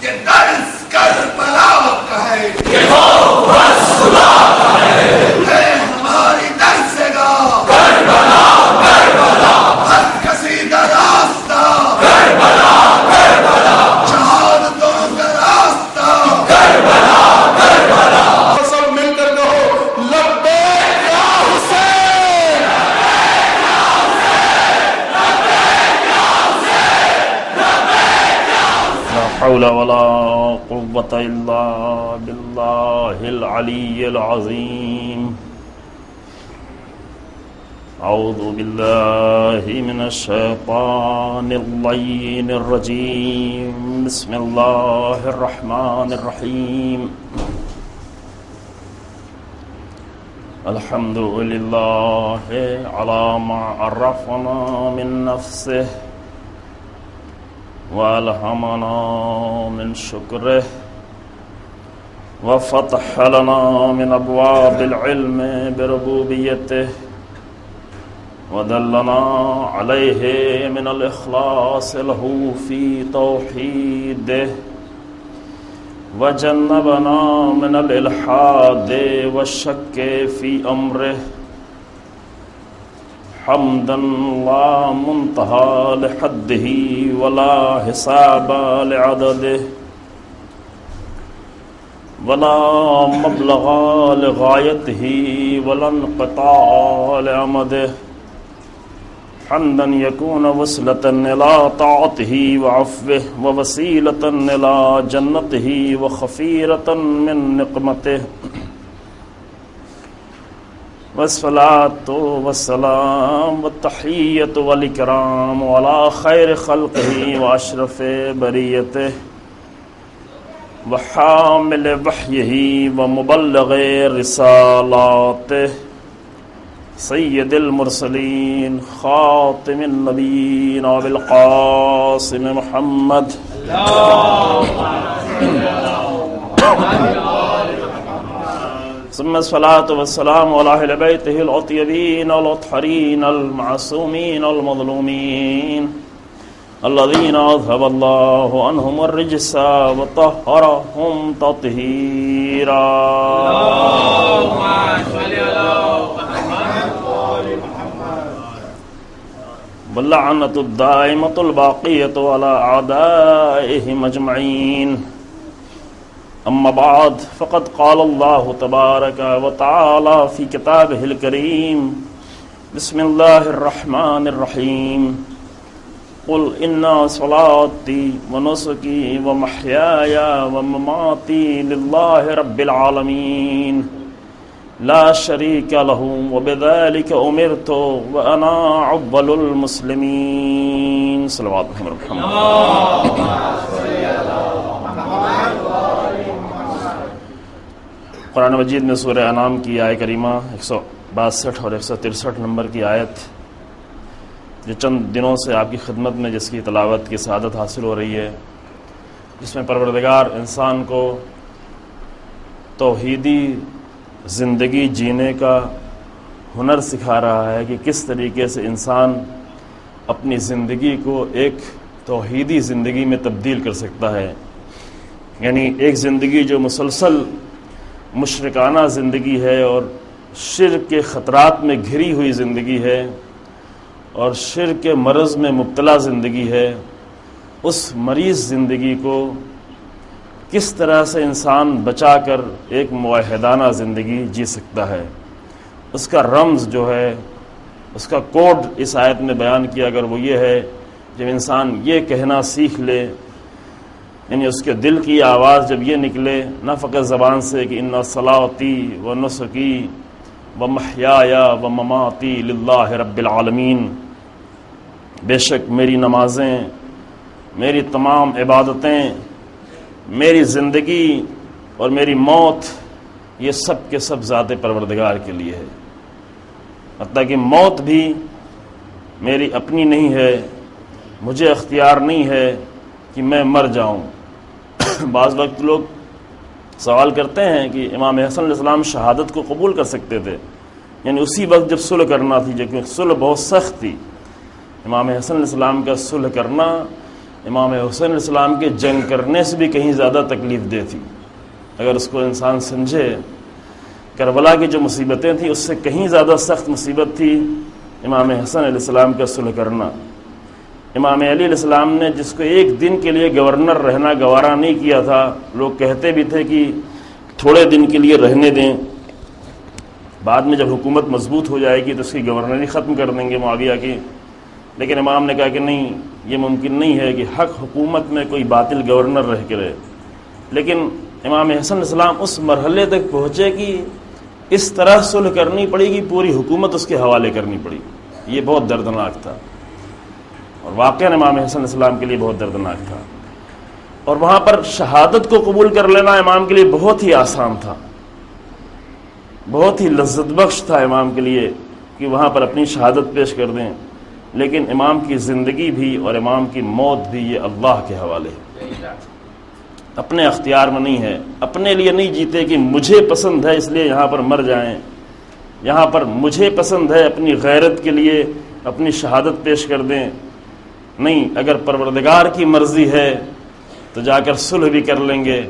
کہ درس کربلا کا ہے، یہ خوف رسولہ کا ہے ہماری درس گاہ کربلا کربلا ہر کشیدہ راستہ کربلا کربلا شہادتوں کا راستہ کربلا کربلا سب مل کر کہو لبیک یا حسین، لا حول ولا قوة إلا بالله العلي العظيم. أعوذ بالله من الشيطان اللعين الرجيم. بسم الله الرحمن الرحيم. الحمد لله على ما عرفنا من نفسه وألهمنا من شكره وفتح لنا من أبواب العلم بربوبيته ودلنا عليه من الإخلاص له في توحيده وجنبنا من الإلحاد والشك في أمره حمدا لا منتهى لحده ولا حساب لعدده ولا مبلغ لغايته ولا انقطاع لأمده حمدا يكون وصلة إلى طاعته وعفوه ووسيلة إلى جنته وخفيرة من نقمته والصلاة والسلام والتحية والإكرام على خير خلقه وأشرف بريته وحامل وحيه ومبلغ رسالاته سيد المرسلين خاتم النبيين وبالقاسم محمد ثم الصلاة والسلام على أهل بيته الأطيبين الأطهرين المعصومين المظلومين الذين أذهب الله عنهم الرجس وطهرهم تطهيرا. واللعنة الدائمة الباقية على أعدائهم أجمعين. أما بعد فقد قال الله تبارك وتعالى في كتابه الكريم بسم الله الرحمن الرحيم قل إن صلاتي ونسكي ومحياي ومماتي لله رب العالمين لا شريك له وبذلك أمرت وأنا أول المسلمين. صلوات محمد. قرآن مجید میں سورہ انعام کی آیہ کریمہ 162 اور 163 نمبر کی آیت جو چند دنوں سے آپ کی خدمت میں جس کی تلاوت کی سعادت حاصل ہو رہی ہے، جس میں پروردگار انسان کو توحیدی زندگی جینے کا ہنر سکھا رہا ہے کہ کس طریقے سے انسان اپنی زندگی کو ایک توحیدی زندگی میں تبدیل کر سکتا ہے. یعنی ایک زندگی جو مسلسل مشرکانہ زندگی ہے اور شرک کے خطرات میں گھری ہوئی زندگی ہے اور شرک کے مرض میں مبتلا زندگی ہے، اس مریض زندگی کو کس طرح سے انسان بچا کر ایک موحدانہ زندگی جی سکتا ہے. اس کا رمز جو ہے، اس کا کوڈ اس آیت میں بیان کیا اگر وہ یہ ہے، جب انسان یہ کہنا سیکھ لے، یعنی اس کے دل کی آواز جب یہ نکلے نہ فقط زبان سے کہ ان صلاتی و نسکی و محیایا و مماتی للہ رب العالمین، بے شک میری نمازیں، میری تمام عبادتیں، میری زندگی اور میری موت یہ سب کے سب ذات پروردگار کے لیے ہے. حتیٰ کہ موت بھی میری اپنی نہیں ہے، مجھے اختیار نہیں ہے کہ میں مر جاؤں. بعض وقت لوگ سوال کرتے ہیں کہ امام حسن علیہ السلام شہادت کو قبول کر سکتے تھے، یعنی اسی وقت جب صلح کرنا تھی، کیونکہ صلح بہت سخت تھی. امام حسن علیہ السلام کا صلح کرنا امام حسین علیہ السلام کے جنگ کرنے سے بھی کہیں زیادہ تکلیف دہ تھی. اگر اس کو انسان سمجھے، کربلا کی جو مصیبتیں تھیں اس سے کہیں زیادہ سخت مصیبت تھی امام حسن علیہ السلام کا صلح کرنا. امام علی علیہ السلام نے جس کو ایک دن کے لیے گورنر رہنا گوارا نہیں کیا تھا، لوگ کہتے بھی تھے کہ تھوڑے دن کے لیے رہنے دیں، بعد میں جب حکومت مضبوط ہو جائے گی تو اس کی گورنری ختم کر دیں گے معاویہ کی. لیکن امام نے کہا کہ نہیں، یہ ممکن نہیں ہے کہ حق حکومت میں کوئی باطل گورنر رہ کے رہے. لیکن امام حسن علیہ السلام اس مرحلے تک پہنچے کہ اس طرح صلح کرنی پڑی کہ پوری حکومت اس کے حوالے کرنی پڑی. یہ بہت دردناک تھا، اور واقعاً امام حسن علیہ السلام کے لیے بہت دردناک تھا. اور وہاں پر شہادت کو قبول کر لینا امام کے لیے بہت ہی آسان تھا، بہت ہی لذت بخش تھا امام کے لیے کہ وہاں پر اپنی شہادت پیش کر دیں. لیکن امام کی زندگی بھی اور امام کی موت بھی یہ اللہ کے حوالے ہے، اپنے اختیار میں نہیں ہے. اپنے لیے نہیں جیتے کہ مجھے پسند ہے اس لیے یہاں پر مر جائیں، یہاں پر مجھے پسند ہے اپنی غیرت کے لیے اپنی شہادت پیش کر دیں. نہیں، اگر پروردگار کی مرضی ہے تو جا کر صلح بھی کر لیں گے،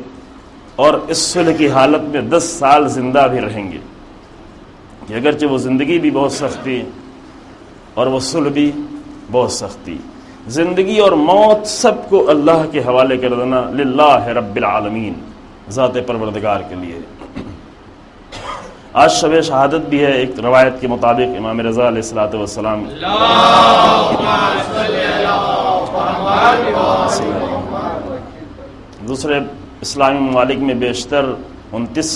اور اس صلح کی حالت میں 10 سال زندہ بھی رہیں گے. کہ اگرچہ وہ زندگی بھی بہت سخت تھی اور وہ صلح بھی بہت سخت تھی. زندگی اور موت سب کو اللہ کے حوالے کر دینا، للہ رب العالمین، ذات پروردگار کے لیے. آج شب شہادت بھی ہے. ایک روایت کے مطابق امام رضا علیہ الصلوۃ والسلام دوسرے اسلامی ممالک میں بیشتر 29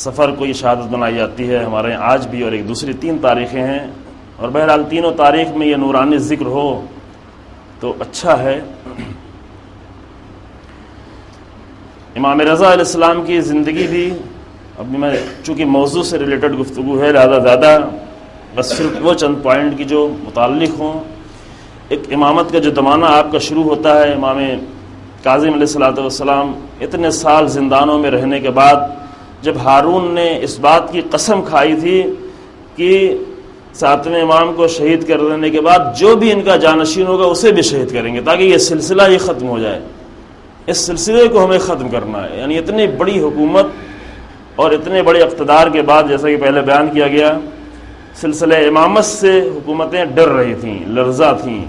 سفر کو یہ شہادت بنائی جاتی ہے. ہمارے یہاں آج بھی اور ایک دوسری 3 تاریخیں ہیں، اور بہرحال تینوں تاریخ میں یہ نورانی ذکر ہو تو اچھا ہے. امام رضا علیہ السلام کی زندگی بھی، ابھی میں چونکہ موضوع سے ریلیٹڈ گفتگو ہے لہذا زیادہ بس صرف وہ چند پوائنٹ کی جو متعلق ہوں. ایک امامت کا جو زمانہ آپ کا شروع ہوتا ہے، امام کاظم علیہ الصلوۃ والسلام اتنے سال زندانوں میں رہنے کے بعد جب ہارون نے اس بات کی قسم کھائی تھی کہ 7ویں امام کو شہید کر دینے کے بعد جو بھی ان کا جانشین ہوگا اسے بھی شہید کریں گے تاکہ یہ سلسلہ ہی ختم ہو جائے، اس سلسلے کو ہمیں ختم کرنا ہے. یعنی اتنی بڑی حکومت اور اتنے بڑے اقتدار کے بعد، جیسا کہ پہلے بیان کیا گیا، سلسلہ امامت سے حکومتیں ڈر رہی تھیں، لرزہ تھیں،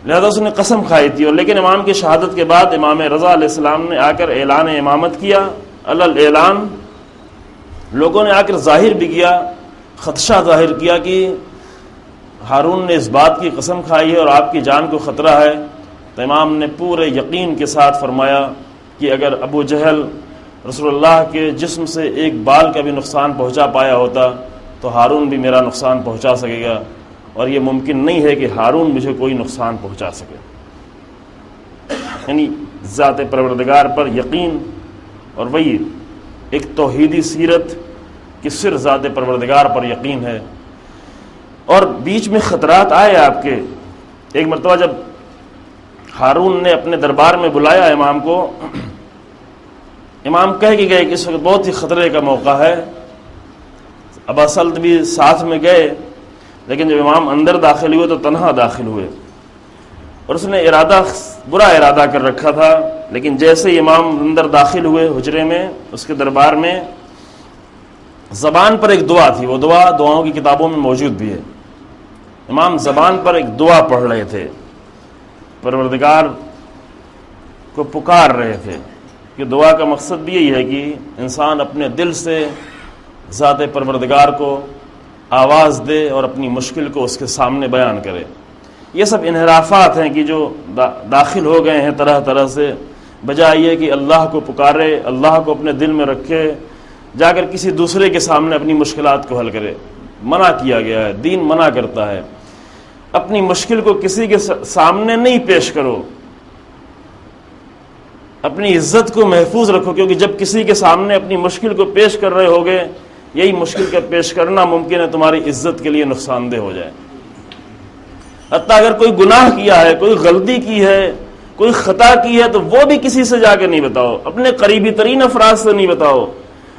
لہذا اس نے قسم کھائی تھی. اور لیکن امام کی شہادت کے بعد امام رضا علیہ السلام نے آ کر اعلان امامت کیا. اعلان لوگوں نے آ کر ظاہر بھی کیا، خدشہ ظاہر کیا کہ ہارون نے اس بات کی قسم کھائی ہے اور آپ کی جان کو خطرہ ہے. تو امام نے پورے یقین کے ساتھ فرمایا کہ اگر ابو جہل رسول اللہ کے جسم سے ایک بال کا بھی نقصان پہنچا پایا ہوتا تو ہارون بھی میرا نقصان پہنچا سکے گا، اور یہ ممکن نہیں ہے کہ ہارون مجھے کوئی نقصان پہنچا سکے. یعنی ذات پروردگار پر یقین، اور وہی ایک توحیدی سیرت کہ صرف ذات پروردگار پر یقین ہے. اور بیچ میں خطرات آئے آپ کے. ایک مرتبہ جب ہارون نے اپنے دربار میں بلایا امام کو، امام کہہ کے گئے کہ اس وقت بہت ہی خطرے کا موقع ہے. ابا سلط بھی ساتھ میں گئے، لیکن جب امام اندر داخل ہوئے تو تنہا داخل ہوئے، اور اس نے برا ارادہ کر رکھا تھا. لیکن جیسے ہی امام اندر داخل ہوئے حجرے میں، اس کے دربار میں، زبان پر ایک دعا تھی. وہ دعاؤں کی کتابوں میں موجود بھی ہے. امام زبان پر ایک دعا پڑھ رہے تھے، پروردگار کو پکار رہے تھے. کہ دعا کا مقصد بھی یہی ہے کہ انسان اپنے دل سے ذات پروردگار کو آواز دے اور اپنی مشکل کو اس کے سامنے بیان کرے. یہ سب انحرافات ہیں کہ جو داخل ہو گئے ہیں طرح طرح سے، بجائے یہ کہ اللہ کو پکارے، اللہ کو اپنے دل میں رکھے، جا کر کسی دوسرے کے سامنے اپنی مشکلات کو حل کرے. منع کیا گیا ہے، دین منع کرتا ہے. اپنی مشکل کو کسی کے سامنے نہیں پیش کرو، اپنی عزت کو محفوظ رکھو، کیونکہ جب کسی کے سامنے اپنی مشکل کو پیش کر رہے ہوگے، یہی مشکل کا پیش کرنا ممکن ہے تمہاری عزت کے لیے نقصان دہ ہو جائے. حتیٰ اگر کوئی گناہ کیا ہے، کوئی غلطی کی ہے، کوئی خطا کی ہے، تو وہ بھی کسی سے جا کے نہیں بتاؤ، اپنے قریبی ترین افراد سے نہیں بتاؤ.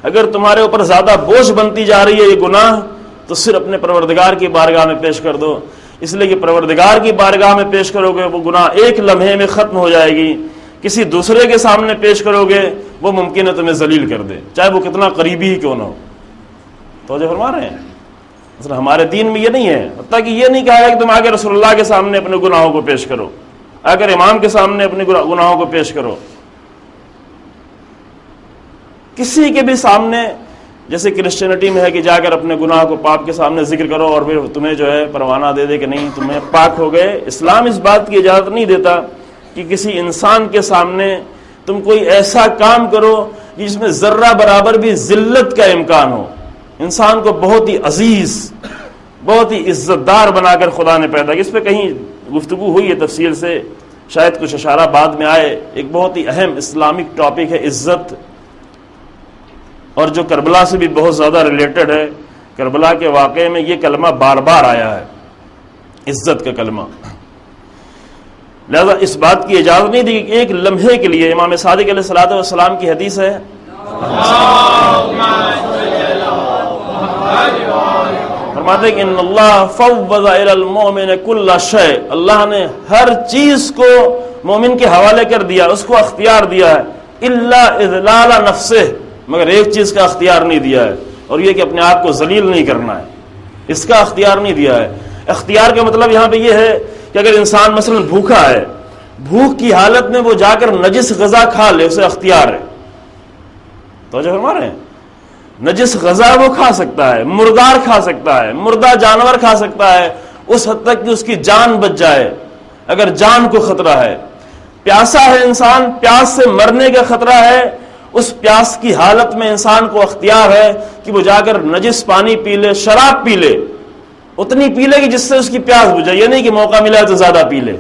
اگر تمہارے اوپر زیادہ بوجھ بنتی جا رہی ہے یہ گناہ، تو صرف اپنے پروردگار کی بارگاہ میں پیش کر دو. اس لیے کہ پروردگار کی بارگاہ میں پیش کرو گے وہ گناہ ایک لمحے میں ختم ہو جائے گی، کسی دوسرے کے سامنے پیش کرو گے وہ ممکن ہے تمہیں ذلیل کر دے، چاہے وہ کتنا قریبی ہی کیوں نہ ہو۔ توجہ فرما رہے ہیں؟ اصل ہمارے دین میں یہ نہیں ہے، حتیٰ کہ یہ نہیں کہا ہے کہ تم آگے رسول اللہ کے سامنے اپنے گناہوں کو پیش کرو، اگر امام کے سامنے اپنے گناہوں کو پیش کرو، کسی کے بھی سامنے، جیسے کرسچینٹی میں ہے کہ جا کر اپنے گناہ کو پاپ کے سامنے ذکر کرو اور پھر تمہیں جو ہے پروانہ دے دے کہ نہیں تمہیں پاک ہو گئے۔ اسلام اس بات کی اجازت نہیں دیتا کہ کسی انسان کے سامنے تم کوئی ایسا کام کرو جس میں ذرہ برابر بھی ذلت کا امکان ہو۔ انسان کو بہت ہی عزیز، بہت ہی عزت دار بنا کر خدا نے پیدا کیا۔ اس پہ کہیں گفتگو ہوئی ہے تفصیل سے، شاید کچھ اشارہ بعد میں آئے۔ ایک بہت ہی اہم اسلامک ٹاپک ہے عزت، اور جو کربلا سے بھی بہت زیادہ ریلیٹڈ ہے۔ کربلا کے واقعے میں یہ کلمہ بار بار آیا ہے، عزت کا کلمہ۔ لہذا اس بات کی اجازت نہیں دی کہ ایک لمحے کے لیے، امام صادق علیہ الصلوۃ والسلام کی حدیث ہے، فرماتے ہیں کہ ان اللہ فوض الی المؤمن کل شیء، اللہ نے ہر چیز کو مومن کے حوالے کر دیا، اس کو اختیار دیا ہے، الا اذلال نفسہ، مگر ایک چیز کا اختیار نہیں دیا ہے، اور یہ کہ اپنے آپ کو ذلیل نہیں کرنا ہے، اس کا اختیار نہیں دیا ہے۔ اختیار کا مطلب یہاں پہ یہ ہے کہ اگر انسان مثلا بھوکا ہے، بھوک کی حالت میں وہ جا کر نجس غذا کھا لے، اسے اختیار ہے۔ توجہ فرما رہے ہیں؟ نجس غذا وہ کھا سکتا ہے، مردار کھا سکتا ہے، مردہ جانور کھا سکتا ہے، اس حد تک کہ اس کی جان بچ جائے اگر جان کو خطرہ ہے۔ پیاسا ہے انسان، پیاس سے مرنے کا خطرہ ہے، اس پیاس کی حالت میں انسان کو اختیار ہے کہ وہ جا کر نجس پانی پی لے، شراب پی لے، اتنی پی لے کہ جس سے اس کی پیاس بجھے، یہ نہیں کہ موقع ملا تو زیادہ پی لے،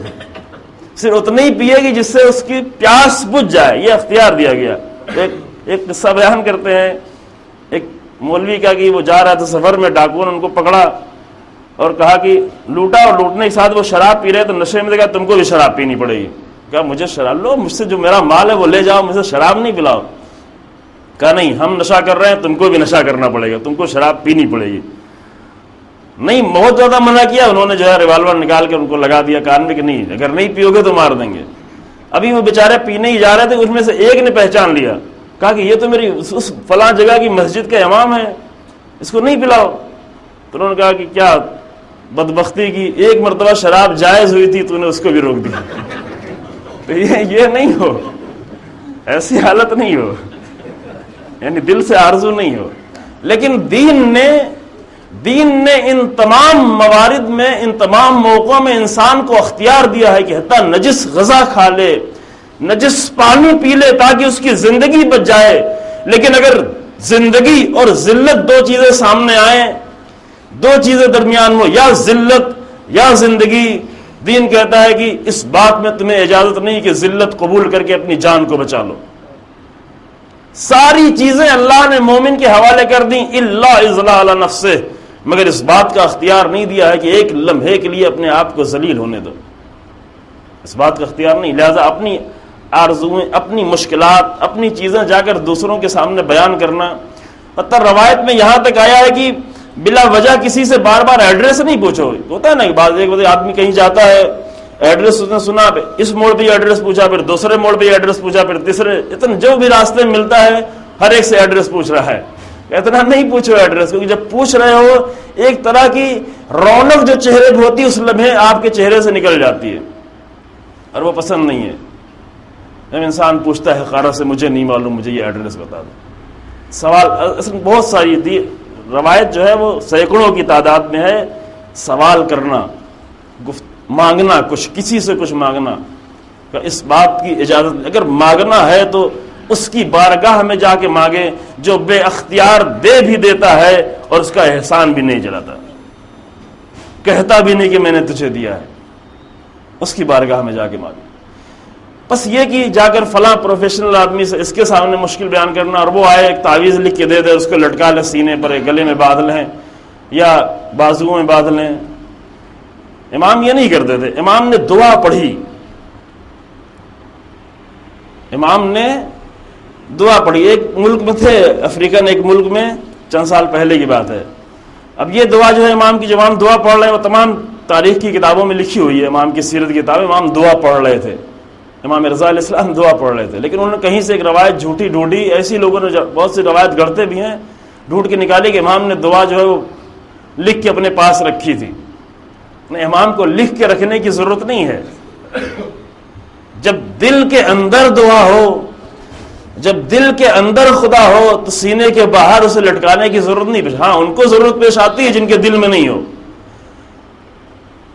صرف اتنی ہی پیے گی جس سے اس کی پیاس بجھ جائے، یہ اختیار دیا گیا۔ ایک قصہ بیان کرتے ہیں، ایک مولوی کا کہ وہ جا رہا تھا سفر میں، ڈاکو نے ان کو پکڑا اور کہا کہ لوٹا، اور لوٹنے کے ساتھ وہ شراب پی رہے تو نشے میں کہا تم کو بھی شراب پینی پڑے گی۔ کہا مجھے شراب لو، مجھ سے جو میرا مال ہے وہ لے جاؤ، مجھے شراب نہیں پلاؤ۔ کہا نہیں، ہم نشہ کر رہے ہیں، تم کو بھی نشہ کرنا پڑے گا، تم کو شراب پینی پڑے گی۔ نہیں، بہت زیادہ منع کیا، انہوں نے جو ہے ریوالور نکال کے ان کو لگا دیا کان میں کہ نہیں، اگر نہیں پیو گے تو مار دیں گے۔ ابھی وہ بیچارے پینے ہی جا رہے تھے، اس میں سے ایک نے پہچان لیا، کہا کہ یہ تو میری اس فلاں جگہ کی مسجد کا امام ہے، اس کو نہیں پلاؤ۔ تو انہوں نے کہا کہ کیا بدبختی کی، ایک مرتبہ شراب جائز ہوئی تھی تو نے اس کو بھی روک دیا۔ تو یہ نہیں ہو، ایسی حالت نہیں ہو، یعنی دل سے آرزو نہیں ہو۔ لیکن دین نے ان تمام موارد میں، ان تمام موقعوں میں انسان کو اختیار دیا ہے کہ حتیٰ نجس غذا کھا لے، نجس پانی پی لے تاکہ اس کی زندگی بچ جائے۔ لیکن اگر زندگی اور ذلت دو چیزیں سامنے آئیں، دو چیزیں درمیان ہو، یا ذلت یا زندگی، دین کہتا ہے کہ اس بات میں تمہیں اجازت نہیں کہ ذلت قبول کر کے اپنی جان کو بچا لو۔ ساری چیزیں اللہ نے مومن کے حوالے کر دیں، الا اذلال نفسہ، مگر اس بات کا اختیار نہیں دیا ہے کہ ایک لمحے کے لیے اپنے آپ کو ذلیل ہونے دو، اس بات کا اختیار نہیں۔ لہذا اپنی آرزویں، اپنی مشکلات، اپنی چیزیں جا کر دوسروں کے سامنے بیان کرنا، حتیٰ روایت میں یہاں تک آیا ہے کہ بلا وجہ کسی سے بار بار ایڈریس نہیں پوچھو۔ ہوتا ہے نا کہ بعض ایک آدمی کہیں جاتا ہے، ایڈریس اس نے سنا، اس موڑ پہ ایڈریس پوچھا، پھر دوسرے موڑ پہ ایڈریس پوچھا، پھر تیسرے، اتنا جو بھی راستے میں ملتا ہے ہر ایک سے ایڈریس پوچھ رہا ہے۔ اتنا نہیں پوچھو ایڈریس، کیونکہ جب پوچھ رہے ہو ایک طرح کی رونق جو چہرے پہ ہوتی ہے اس لمحے آپ کے چہرے سے نکل جاتی ہے، اور وہ پسند نہیں ہے۔ جب انسان پوچھتا ہے حقارت سے مجھے نہیں معلوم، مجھے یہ ایڈریس بتا دو، سوال اصل بہت ساری تھی، روایت جو ہے وہ سینکڑوں کی تعداد میں ہے، سوال کرنا، مانگنا، کچھ کسی سے کچھ مانگنا، اس بات کی اجازت، اگر مانگنا ہے تو اس کی بارگاہ میں جا کے مانگے جو بے اختیار دے بھی دیتا ہے اور اس کا احسان بھی نہیں جلاتا، کہتا بھی نہیں کہ میں نے تجھے دیا ہے، اس کی بارگاہ میں جا کے مانگے۔ بس یہ کہ جا کر فلاں پروفیشنل آدمی سے اس کے سامنے مشکل بیان کرنا اور وہ آئے ایک تعویذ لکھ کے دے دے، اس کو لٹکا لے سینے پر، ایک گلے میں باندھ لیں یا بازوؤں میں باندھ لیں۔ امام یہ نہیں کرتے تھے، امام نے دعا پڑھی، امام نے دعا پڑھی۔ ایک ملک میں تھے، افریقن ایک ملک میں، چند سال پہلے کی بات ہے۔ اب یہ دعا جو ہے امام کی، جب ہم دعا پڑھ رہے ہیں وہ تاریخ کی کتابوں میں لکھی ہوئی ہے، امام کی سیرت کی کتاب، امام دعا پڑھ رہے تھے، امام رضا علیہ السلام دعا پڑھ رہے تھے، لیکن انہوں نے کہیں سے ایک روایت جھوٹی ڈھونڈی، ایسی لوگوں نے بہت سی روایت گڑھتے بھی ہیں، ڈھونڈ کے نکالی کہ امام نے دعا جو ہے وہ لکھ کے اپنے پاس رکھی تھی۔ امام کو لکھ کے رکھنے کی ضرورت نہیں ہے، جب دل کے اندر دعا ہو، جب دل کے اندر خدا ہو تو سینے کے باہر اسے لٹکانے کی ضرورت نہیں پیش، ہاں ان کو ضرورت پیش آتی ہے جن کے دل میں نہیں ہو،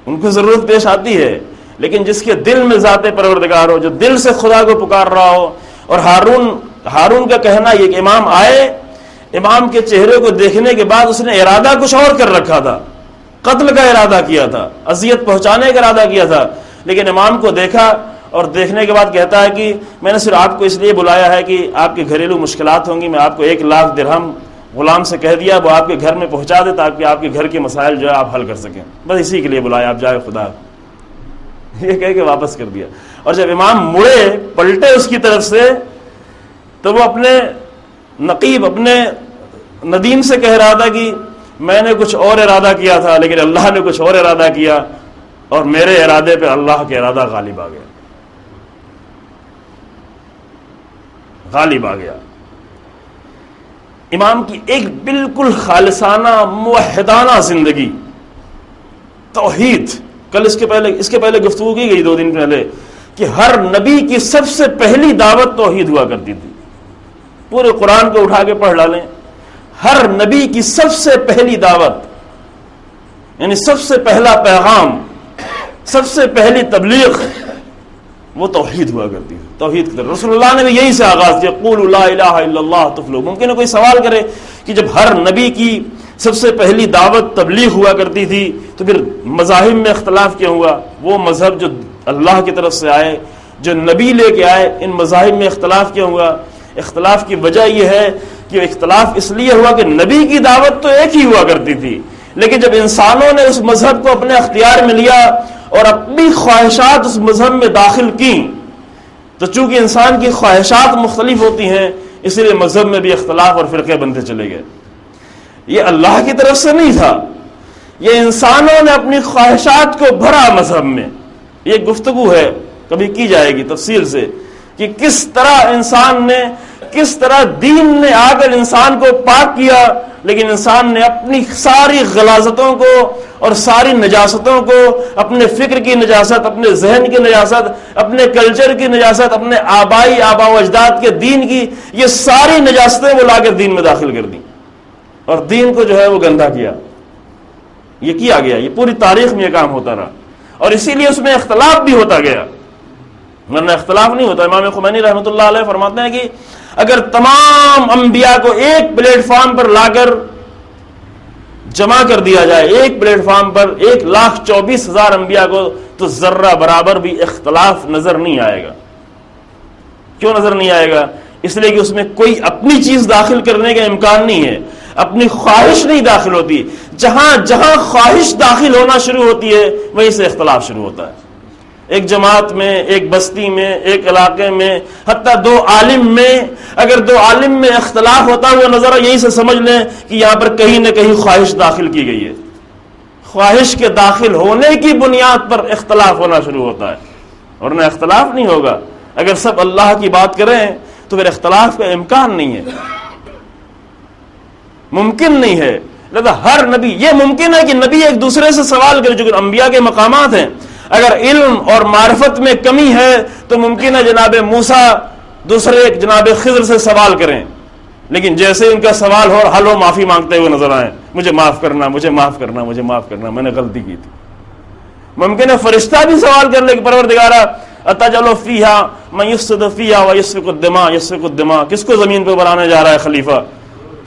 ان کو ضرورت پیش آتی ہے، لیکن جس کے دل میں ذات پروردگار ہو، جو دل سے خدا کو پکار رہا ہو۔ اور ہارون کا کہنا یہ کہ امام آئے، امام کے چہرے کو دیکھنے کے بعد اس نے ارادہ کچھ اور کر رکھا تھا، قتل کا ارادہ کیا تھا، اذیت پہنچانے کا ارادہ کیا تھا، لیکن امام کو دیکھا اور دیکھنے کے بعد کہتا ہے کہ میں نے صرف آپ کو اس لیے بلایا ہے کہ آپ کے گھریلو مشکلات ہوں گی، میں آپ کو 1,00,000 درہم غلام سے کہہ دیا وہ آپ کے گھر میں پہنچا دے تاکہ آپ کے گھر کے مسائل جو ہے آپ حل کر سکیں، بس اسی کے لیے بلایا، آپ جائے خدا، یہ کہہ کے واپس کر دیا۔ اور جب امام مڑے پلٹے اس کی طرف سے تو وہ اپنے نقیب، اپنے ندیم سے کہہ رہا تھا کہ میں نے کچھ اور ارادہ کیا تھا لیکن اللہ نے کچھ اور ارادہ کیا، اور میرے ارادے پہ اللہ کے ارادہ غالب آ گیا، غالب آ گیا۔ امام کی ایک بالکل خالصانہ موحدانہ زندگی، توحید، کل اس کے پہلے گفتگو کی گئی 2 دن پہلے کہ ہر نبی کی سب سے پہلی دعوت توحید ہوا کرتی تھی، پورے قرآن کو اٹھا کے پڑھ ڈالیں، ہر نبی کی سب سے پہلی دعوت، یعنی سب سے پہلا پیغام، سب سے پہلی تبلیغ وہ توحید ہوا کرتی ہے، توحید کی طرف۔ رسول اللہ نے بھی یہی سے آغاز کیا، قولوا لا الہ الا اللہ تفلحوا۔ ممکن ہے کوئی سوال کرے کہ جب ہر نبی کی سب سے پہلی دعوت تبلیغ ہوا کرتی تھی تو پھر مذاہب میں اختلاف کیوں ہوا؟ وہ مذہب جو اللہ کی طرف سے آئے، جو نبی لے کے آئے، ان مذاہب میں اختلاف کیوں ہوا؟ اختلاف کی وجہ یہ ہے کہ اختلاف اس لیے ہوا کہ نبی کی دعوت تو ایک ہی ہوا کرتی تھی، لیکن جب انسانوں نے اس مذہب کو اپنے اختیار میں لیا اور اپنی خواہشات اس مذہب میں داخل کی، تو چونکہ انسان کی خواہشات مختلف ہوتی ہیں اس لیے مذہب میں بھی اختلاف اور فرقے بنتے چلے گئے۔ یہ اللہ کی طرف سے نہیں تھا، یہ انسانوں نے اپنی خواہشات کو بھرا مذہب میں۔ یہ گفتگو ہے، کبھی کی جائے گی تفصیل سے کہ کس طرح انسان نے، کس طرح دین نے آ کر انسان کو پاک کیا، لیکن انسان نے اپنی ساری غلاظتوں کو اور ساری نجاستوں کو، اپنے فکر کی نجاست، اپنے ذہن کی نجاست، اپنے کلچر کی نجاست، اپنے آبا و اجداد کے دین کی، یہ ساری نجاستیں وہ لا کر دین میں داخل کر دیں اور دین کو جو ہے وہ گندا کیا۔ یہ کیا گیا، یہ پوری تاریخ میں یہ کام ہوتا رہا، اور اسی لیے اس میں اختلاف بھی ہوتا گیا، ورنہ اختلاف نہیں ہوتا۔ امام خمینی رحمۃ اللہ علیہ فرماتے ہیں کہ اگر تمام انبیاء کو ایک پلیٹ فارم پر لا کر جمع کر دیا جائے، ایک پلیٹ فارم پر 1,24,000 انبیاء کو، تو ذرہ برابر بھی اختلاف نظر نہیں آئے گا۔ کیوں نظر نہیں آئے گا؟ اس لیے کہ اس میں کوئی اپنی چیز داخل کرنے کا امکان نہیں ہے، اپنی خواہش نہیں داخل ہوتی۔ جہاں جہاں خواہش داخل ہونا شروع ہوتی ہے وہیں سے اختلاف شروع ہوتا ہے۔ ایک جماعت میں، ایک بستی میں، ایک علاقے میں، حتیٰ 2 عالم میں، اگر 2 عالم میں اختلاف ہوتا ہے وہ نظر یہیں سے سمجھ لیں کہ یہاں پر کہیں نہ کہیں خواہش داخل کی گئی ہے۔ خواہش کے داخل ہونے کی بنیاد پر اختلاف ہونا شروع ہوتا ہے، ورنہ اختلاف نہیں ہوگا۔ اگر سب اللہ کی بات کریں تو پھر اختلاف کا امکان نہیں ہے، ممکن نہیں ہے۔ لہذا ہر نبی، یہ ممکن ہے کہ نبی ایک دوسرے سے سوال کرے، جو کہ انبیاء کے مقامات ہیں۔ اگر علم اور معرفت میں کمی ہے تو ممکن ہے جناب موسیٰ دوسرے جناب خضر سے سوال کریں، لیکن جیسے ان کا سوال ہو حل ہو معافی مانگتے ہوئے نظر آئیں، مجھے معاف کرنا، مجھے معاف کرنا، مجھے معاف کرنا، میں نے غلطی کی تھی۔ ممکن ہے فرشتہ بھی سوال کر لے کہ پروردگارا اتجعل فیہا من یفسد فیہا ویسفک الدماء، یسفک الدماء، کس کو زمین پہ بنانے جا رہا ہے خلیفہ؟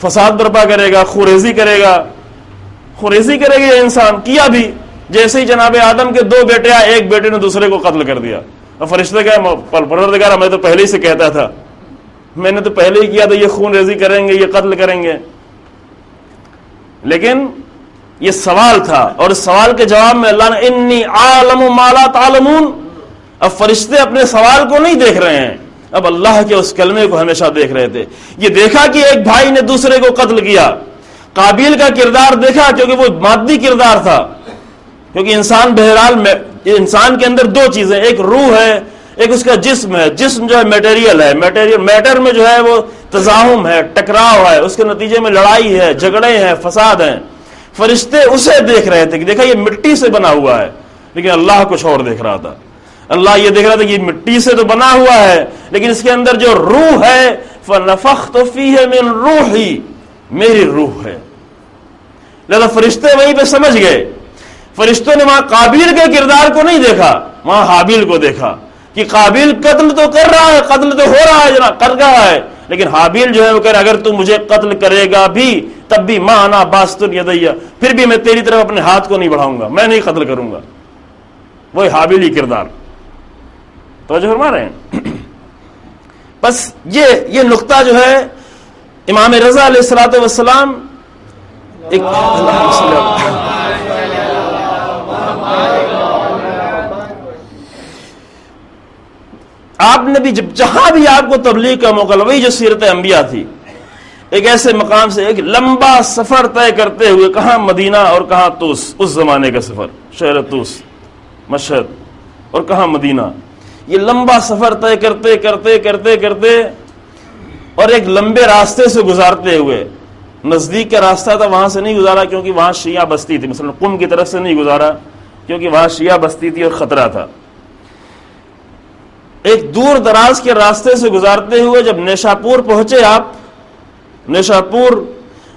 فساد برپا کرے گا، خوریزی کرے گا، خوریزی کرے گا یہ انسان۔ کیا بھی، جیسے ہی جناب آدم کے 2 بیٹے آئے، ایک بیٹے نے دوسرے کو قتل کر دیا، اور فرشتے کہے پروردگارا میں تو پہلے ہی سے کہتا تھا، میں نے تو پہلے ہی کیا تھا، یہ خون ریزی کریں گے، یہ قتل کریں گے۔ لیکن یہ سوال تھا، اور اس سوال کے جواب میں اللہ نے انی عالم ما لا تعلمون، اب فرشتے اپنے سوال کو نہیں دیکھ رہے ہیں، اب اللہ کے اس کلمے کو ہمیشہ دیکھ رہے تھے۔ یہ دیکھا کہ ایک بھائی نے دوسرے کو قتل کیا، قابیل کا کردار دیکھا کیونکہ وہ مادی کردار تھا، کیونکہ انسان بہرحال انسان کے اندر دو چیزیں، ایک روح ہے، ایک اس کا جسم ہے. جسم جو ہے میٹیریل ہے، میٹر میں جو ہے وہ تزاحم ہے، ٹکراؤ ہے، اس کے نتیجے میں لڑائی ہے، جھگڑے ہیں، فساد ہیں. فرشتے اسے دیکھ رہے تھے کہ دیکھا یہ مٹی سے بنا ہوا ہے، لیکن اللہ کچھ اور دیکھ رہا تھا. اللہ یہ دیکھ رہا تھا کہ یہ مٹی سے تو بنا ہوا ہے، لیکن اس کے اندر جو روح ہے فَنَفَخْتُ فِيهِ مِن رُوحِي، میری روح ہے. لہذا فرشتے وہیں پہ سمجھ گئے. فرشتوں نے وہاں قابیل کے کردار کو نہیں دیکھا، وہاں حابیل کو دیکھا کہ قابیل قتل تو کر رہا ہے، قتل تو ہو رہا ہے، جناب کر رہا ہے، لیکن حابیل جو ہے وہ کہہ رہا اگر تو مجھے قتل کرے گا بھی تب بھی ما انا باسط یدیہ، پھر بھی میں تیری طرف اپنے ہاتھ کو نہیں بڑھاؤں گا، میں نہیں قتل کروں گا. وہی حابیلی کردار. توجہ فرما رہے ہیں؟ بس یہ نقطہ جو ہے امام رضا علیہ الصلوۃ والسلام ایک آپ نے بھی جہاں بھی آپ کو تبلیغ کا موقع لگا، وہی جو سیرت انبیاء تھی، ایک ایسے مقام سے ایک لمبا سفر طے کرتے ہوئے، کہاں مدینہ اور کہاں طوس، اس زمانے کا سفر، شہر طوس مشہد اور کہاں مدینہ، یہ لمبا سفر طے کرتے کرتے کرتے کرتے اور ایک لمبے راستے سے گزارتے ہوئے، نزدیک کا راستہ تھا وہاں سے نہیں گزارا کیونکہ وہاں شیعہ بستی تھی، مثلا قم کی طرف سے نہیں گزارا کیونکہ وہاں شیعہ بستی تھی اور خطرہ تھا. ایک دور دراز کے راستے سے گزارتے ہوئے جب نیشاپور پہنچے آپ، نیشاپور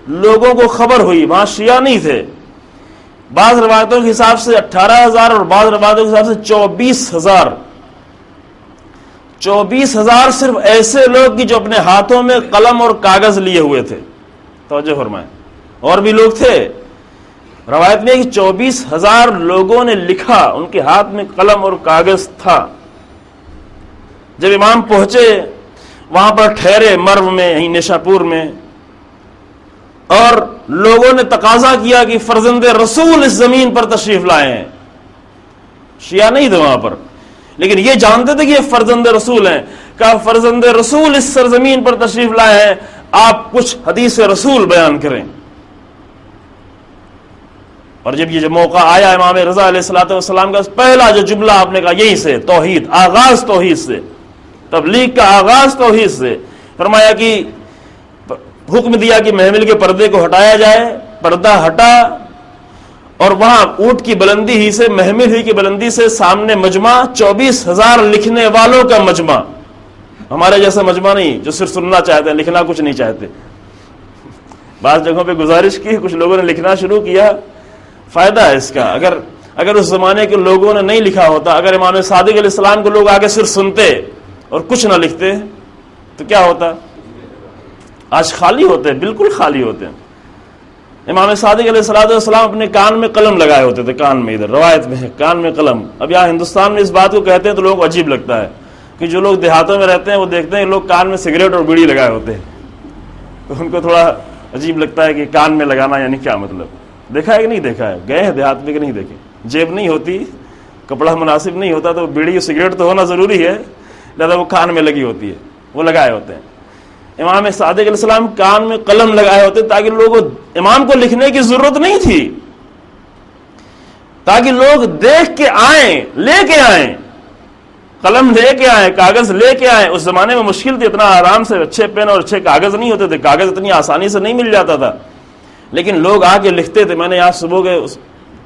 لوگوں کو خبر ہوئی وہاں شیعہ نہیں تھے، بعض روایتوں کے حساب سے 18,000 اور بعض روایتوں کے حساب سے 24,000 24,000 صرف ایسے لوگ کی جو اپنے ہاتھوں میں قلم اور کاغذ لیے ہوئے تھے. توجہ فرمائیں، اور بھی لوگ تھے، روایت میں کہ 24,000 لوگوں نے لکھا، ان کے ہاتھ میں قلم اور کاغذ تھا. جب امام پہنچے وہاں پر ٹھہرے مرو میں، یہیں نیشاپور میں، اور لوگوں نے تقاضا کیا کہ فرزند رسول اس زمین پر تشریف لائے ہیں. شیعہ نہیں تھے وہاں پر، لیکن یہ جانتے تھے کہ یہ فرزند رسول ہیں. کہا فرزند رسول اس سرزمین پر تشریف لائے ہیں، آپ کچھ حدیث رسول بیان کریں. اور جب یہ موقع آیا امام رضا علیہ الصلوۃ والسلام کا پہلا جو جملہ آپ نے کہا یہی سے، توحید، آغاز توحید سے، تبلیغ کا آغاز توحید سے. فرمایا کہ حکم دیا کہ محمل کے پردے کو ہٹایا جائے، پردہ ہٹا، اور وہاں اونٹ کی بلندی ہی سے، محمل ہی کی بلندی سے سامنے مجمع، 24,000 لکھنے والوں کا مجمع. ہمارے جیسا مجمع نہیں جو صرف سننا چاہتے ہیں، لکھنا کچھ نہیں چاہتے. بعض جگہوں پہ گزارش کی، کچھ لوگوں نے لکھنا شروع کیا، فائدہ ہے اس کا. اگر اس زمانے کے لوگوں نے نہیں لکھا ہوتا، اگر امام صادق علیہ السلام کو لوگ آگے صرف سنتے اور کچھ نہ لکھتے تو کیا ہوتا؟ آج خالی ہوتے ہیں، بالکل خالی ہوتے ہیں. امام صادق علیہ السلام اپنے کان میں قلم لگائے ہوتے تھے، کان میں، ادھر روایت میں ہے کان میں قلم. اب یہاں ہندوستان میں اس بات کو کہتے ہیں تو لوگوں کو عجیب لگتا ہے کہ جو لوگ دیہاتوں میں رہتے ہیں وہ دیکھتے ہیں لوگ کان میں سگریٹ اور بیڑی لگائے ہوتے ہیں، تو ان کو تھوڑا عجیب لگتا ہے کہ کان میں لگانا یعنی کیا مطلب. دیکھا ہے کہ نہیں دیکھا ہے؟ گئے ہیں دیہات میں کہ نہیں دیکھے؟ جیب نہیں ہوتی، کپڑا مناسب نہیں ہوتا تو بیڑی اور سگریٹ تو ہونا ضروری ہے، لہذا وہ کان میں لگی ہوتی ہے، وہ لگائے ہوتے ہیں. امام صادق علیہ السلام کان میں قلم لگائے ہوتے تاکہ لوگوں، امام کو لکھنے کی ضرورت نہیں تھی، تاکہ لوگ دیکھ کے آئیں، لے کے آئیں، قلم لے کے آئیں، کاغذ لے کے آئیں. اس زمانے میں مشکل تھی، اتنا آرام سے اچھے پین اور اچھے کاغذ نہیں ہوتے تھے، کاغذ اتنی آسانی سے نہیں مل جاتا تھا، لیکن لوگ آ کے لکھتے تھے. میں نے آج صبح کے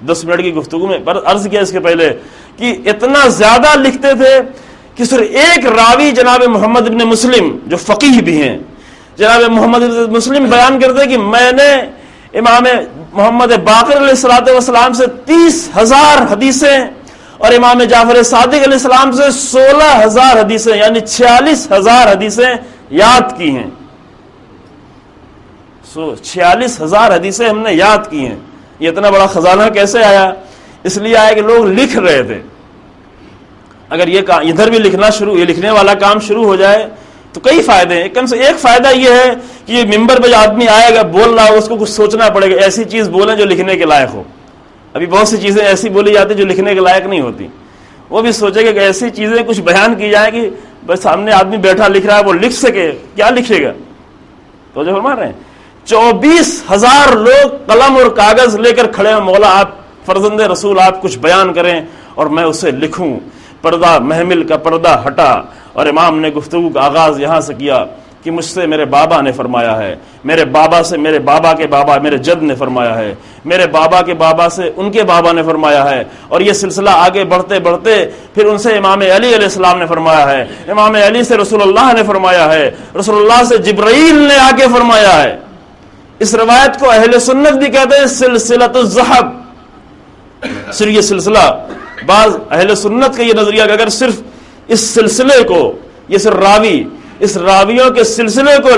10 منٹ کی گفتگو میں عرض کیا اس کے پہلے کہ اتنا زیادہ لکھتے تھے کہ صرف ایک راوی جناب محمد ابن مسلم جو فقیہ بھی ہیں، جناب محمد ابن مسلم بیان کرتے کہ میں نے امام محمد باقر علیہ الصلوۃ والسلام سے 30,000 حدیثیں اور امام جعفر صادق علیہ السلام سے 16,000 حدیثیں یعنی 46,000 حدیثیں یاد کی ہیں. 46,000 حدیثیں ہم نے یاد کی ہیں. یہ اتنا بڑا خزانہ کیسے آیا؟ اس لیے آیا کہ لوگ لکھ رہے تھے. اگر یہ ادھر بھی لکھنا شروع، یہ لکھنے والا کام شروع ہو جائے تو کئی فائدے ہیں. کم سے ایک فائدہ یہ ہے کہ یہ ممبر پہ جو آدمی آئے گا بول رہا ہو اس کو کچھ سوچنا پڑے گا، ایسی چیز بولیں جو لکھنے کے لائق ہو. ابھی بہت سی چیزیں ایسی بولی جاتی جو لکھنے کے لائق نہیں ہوتی. وہ بھی سوچے گا کہ ایسی چیزیں کچھ بیان کی جائیں کہ بس سامنے آدمی بیٹھا لکھ رہا ہے وہ لکھ سکے، کیا لکھے گا؟ تو جو فرما رہے ہیں 24,000 لوگ قلم اور کاغذ لے کر کھڑے ہیں. مولا آپ فرزند رسول آپ کچھ بیان کریں اور میں اسے لکھوں. پردہ محمل کا پردہ ہٹا اور امام نے گفتگو کا آغاز یہاں سے کیا کہ مجھ سے میرے بابا نے فرمایا ہے, میرے بابا سے میرے بابا کے بابا میرے جد نے فرمایا ہے, میرے بابا کے بابا سے ان کے بابا نے فرمایا ہے, اور یہ سلسلہ آگے بڑھتے بڑھتے پھر ان سے امام علی علیہ السلام نے فرمایا ہے, امام علی سے رسول اللہ نے فرمایا ہے, رسول اللہ سے جبرائیل نے آ کے فرمایا ہے. اس روایت کو اہل سنت بھی کہتے ہیں سلسلۃ الذہب. صرف یہ سلسلہ, بعض اہل سنت کا یہ نظریہ کہ اگر صرف اس سلسلے کو, یہ صرف راوی, اس راویوں کے سلسلے کو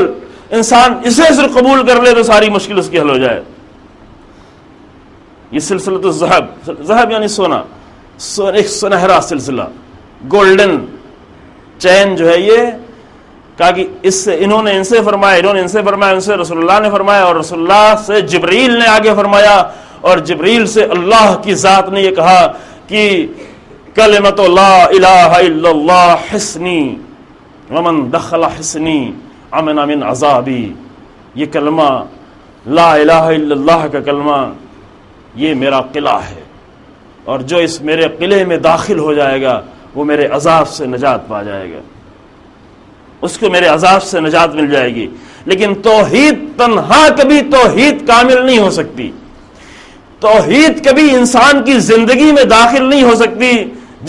انسان اسے صرف قبول کر لے تو ساری مشکل اس کی حل ہو جائے. یہ سلسلۃ الذہب, ذہب یعنی سونا, ایک سنہرا سلسلہ, گولڈن چین جو ہے, یہ کہا کہ اس سے انہوں نے ان سے فرمایا, انہوں نے ان سے فرمایا, ان سے رسول اللہ نے فرمایا, اور رسول اللہ سے جبرائیل نے آگے فرمایا, اور جبرائیل سے اللہ کی ذات نے یہ کہا کہ کلمۃ لا الہ الا اللہ حصنی ومن دخل حصنی امن من عذابی. یہ کلمہ لا الہ الا اللہ کا کلمہ یہ میرا قلعہ ہے, اور جو اس میرے قلعے میں داخل ہو جائے گا وہ میرے عذاب سے نجات پا جائے گا, اس کو میرے عذاب سے نجات مل جائے گی. لیکن توحید تنہا کبھی توحید کامل نہیں ہو سکتی. توحید کبھی انسان کی زندگی میں داخل نہیں ہو سکتی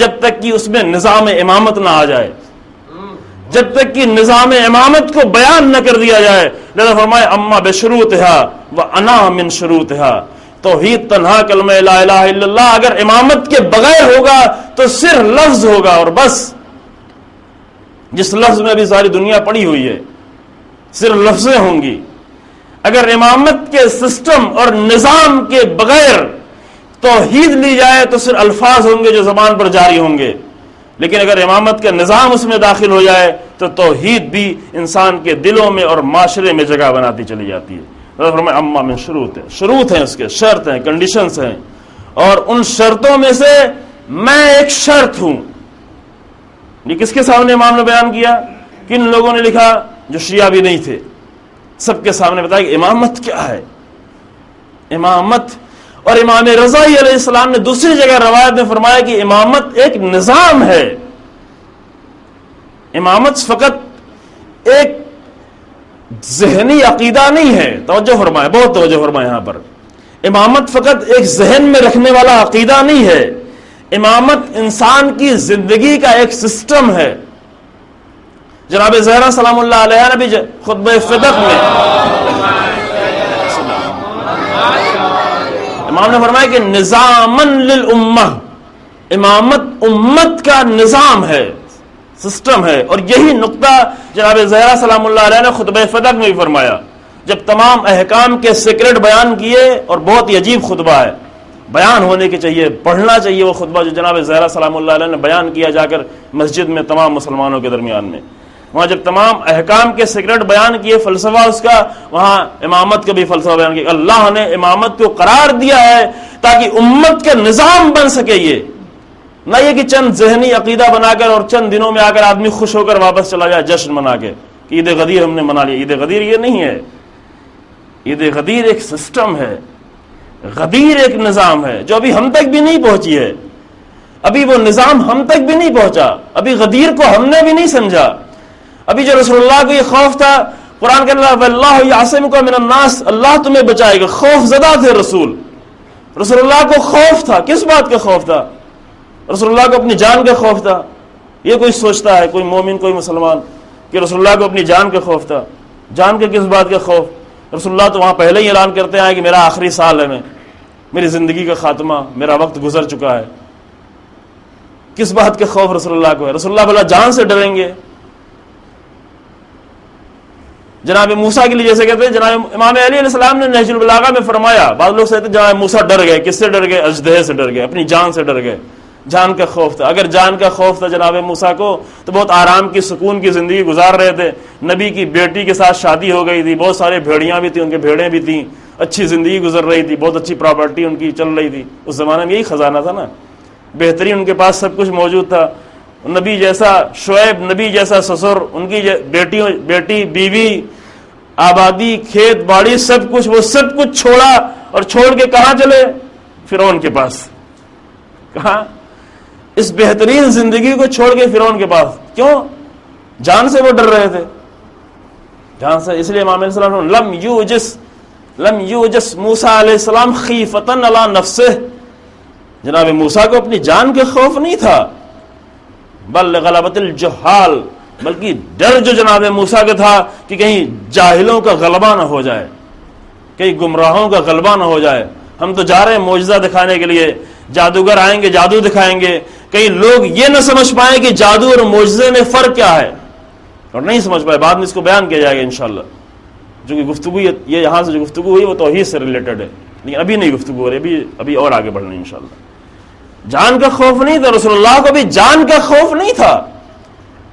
جب تک کہ اس میں نظام امامت نہ آ جائے, جب تک کہ نظام امامت کو بیان نہ کر دیا جائے. لذا فرمائے اما بشروطها وانا من شروطها. توحید تنہا کلمہ لا الہ الا اللہ اگر امامت کے بغیر ہوگا تو صرف لفظ ہوگا اور بس, جس لفظ میں ابھی ساری دنیا پڑی ہوئی ہے صرف لفظیں ہوں گی. اگر امامت کے سسٹم اور نظام کے بغیر توحید لی جائے تو صرف الفاظ ہوں گے جو زبان پر جاری ہوں گے, لیکن اگر امامت کا نظام اس میں داخل ہو جائے تو توحید بھی انسان کے دلوں میں اور معاشرے میں جگہ بناتی چلی جاتی ہے. اما من شروط ہے, شروط ہیں, اس کے شرط ہیں, کنڈیشنز ہیں, اور ان شرطوں میں سے میں ایک شرط ہوں. یہ کس کے سامنے امام نے بیان کیا؟ کن لوگوں نے لکھا جو شیعہ بھی نہیں تھے, سب کے سامنے بتایا کہ امامت کیا ہے. امامت, اور امام رضا علیہ السلام نے دوسری جگہ روایت میں فرمایا کہ امامت ایک نظام ہے. امامت فقط ایک ذہنی عقیدہ نہیں ہے. توجہ فرمائے, بہت توجہ فرمائے یہاں پر. امامت فقط ایک ذہن میں رکھنے والا عقیدہ نہیں ہے. امامت انسان کی زندگی کا ایک سسٹم ہے. جناب زہرا سلام اللہ علیہ نے بھی خطبہ فدق میں امام نے فرمایا کہ نظامن للامہ, امامت امت کا نظام ہے, سسٹم ہے. اور یہی نقطہ جناب زہرا سلام اللہ علیہ نے خطبہ فدق میں بھی فرمایا جب تمام احکام کے سیکرٹ بیان کیے. اور بہت ہی عجیب خطبہ ہے, بیان ہونے کے چاہیے, پڑھنا چاہیے وہ خطبہ جو جناب زہرا سلام اللہ علیہ نے بیان کیا جا کر مسجد میں تمام مسلمانوں کے درمیان میں. وہاں جب تمام احکام کے سیکرٹ بیان کیے, فلسفہ اس کا, وہاں امامت کا بھی فلسفہ بیان کیا. اللہ نے امامت کو قرار دیا ہے تاکہ امت کا نظام بن سکے. یہ نہ یہ کہ چند ذہنی عقیدہ بنا کر اور چند دنوں میں آ کر آدمی خوش ہو کر واپس چلا جائے جشن منا کے کہ عید غدیر ہم نے منا لی. عید غدیر یہ نہیں ہے. عید غدیر ایک سسٹم ہے, غدیر ایک نظام ہے جو ابھی ہم تک بھی نہیں پہنچی ہے. ابھی وہ نظام ہم تک بھی نہیں پہنچا, ابھی غدیر کو ہم نے بھی نہیں سمجھا. ابھی جو رسول اللہ کو یہ خوف تھا, قرآن کے اللہ یعصمک من الناس, اللہ تمہیں بچائے گا. خوف زدہ تھے رسول اللہ کو خوف تھا. کس بات کا خوف تھا؟ رسول اللہ کو اپنی جان کا خوف تھا. یہ کوئی سوچتا ہے, کوئی مومن, کوئی مسلمان, کہ رسول اللہ کو اپنی جان کا خوف تھا. جان کا کس بات کا خوف؟ رسول اللہ تو وہاں پہلے ہی اعلان کرتے ہیں کہ میرا آخری سال ہے, میری زندگی کا خاتمہ, میرا وقت گزر چکا ہے. کس بات کا خوف رسول اللہ کو ہے؟ رسول اللہ بھلا جان سے ڈریں گے؟ جناب موسیٰ کے لیے جیسے کہتے ہیں, جناب امام علی علیہ السلام نے نہج البلاغہ میں فرمایا, بعض لوگ کہتے ہیں جناب موسیٰ ڈر گئے. کس سے ڈر گئے؟ اژدہے سے ڈر گئے, اپنی جان سے ڈر گئے. جان کا خوف تھا. اگر جان کا خوف تھا جناب موسیٰ کو تو بہت آرام کی, سکون کی زندگی گزار رہے تھے. نبی کی بیٹی کے ساتھ شادی ہو گئی تھی, بہت سارے بھیڑیاں بھی تھیں, ان کے بھیڑیں بھی تھیں, اچھی زندگی گزر رہی تھی, بہت اچھی پراپرٹی ان کی چل رہی تھی. اس زمانے میں یہی خزانہ تھا نا, بہترین, ان کے پاس سب کچھ موجود تھا. نبی جیسا شعیب, نبی جیسا سسر, ان کی بیٹی, بیوی, آبادی, کھیت باڑی, سب کچھ, وہ سب کچھ چھوڑا اور چھوڑ کے کہاں چلے؟ فرعون کے پاس. کہاں؟ اس بہترین زندگی کو چھوڑ کے فرعون کے پاس. کیوں؟ جان سے وہ ڈر رہے تھے، جان سے. اس لیے امام علیہ السلام لم یوجس موسیٰ علیہ السلام خیفتن علی نفسہ، جناب موسیٰ کو اپنی جان کے خوف نہیں تھا، بل غلبۃ الجہال، بلکہ ڈر جو جناب موسیٰ کا تھا کہ کہیں جاہلوں کا غلبہ نہ ہو جائے، کہیں گمراہوں کا غلبہ نہ ہو جائے. ہم تو جا رہے ہیں معجزہ دکھانے کے لیے، جادوگر آئیں گے جادو دکھائیں گے، کہیں لوگ یہ نہ سمجھ پائیں کہ جادو اور معجزے میں فرق کیا ہے، اور نہیں سمجھ پائے. بعد میں اس کو بیان کیا جائے گا انشاءاللہ. جو کہ گفتگو یہ یہاں سے جو گفتگو ہوئی وہ توحید سے ریلیٹڈ ہے، لیکن ابھی نہیں گفتگو ہو رہی، ابھی اور آگے بڑھنا ہے انشاءاللہ. جان کا خوف نہیں تھا رسول اللہ کو، بھی جان کا خوف نہیں تھا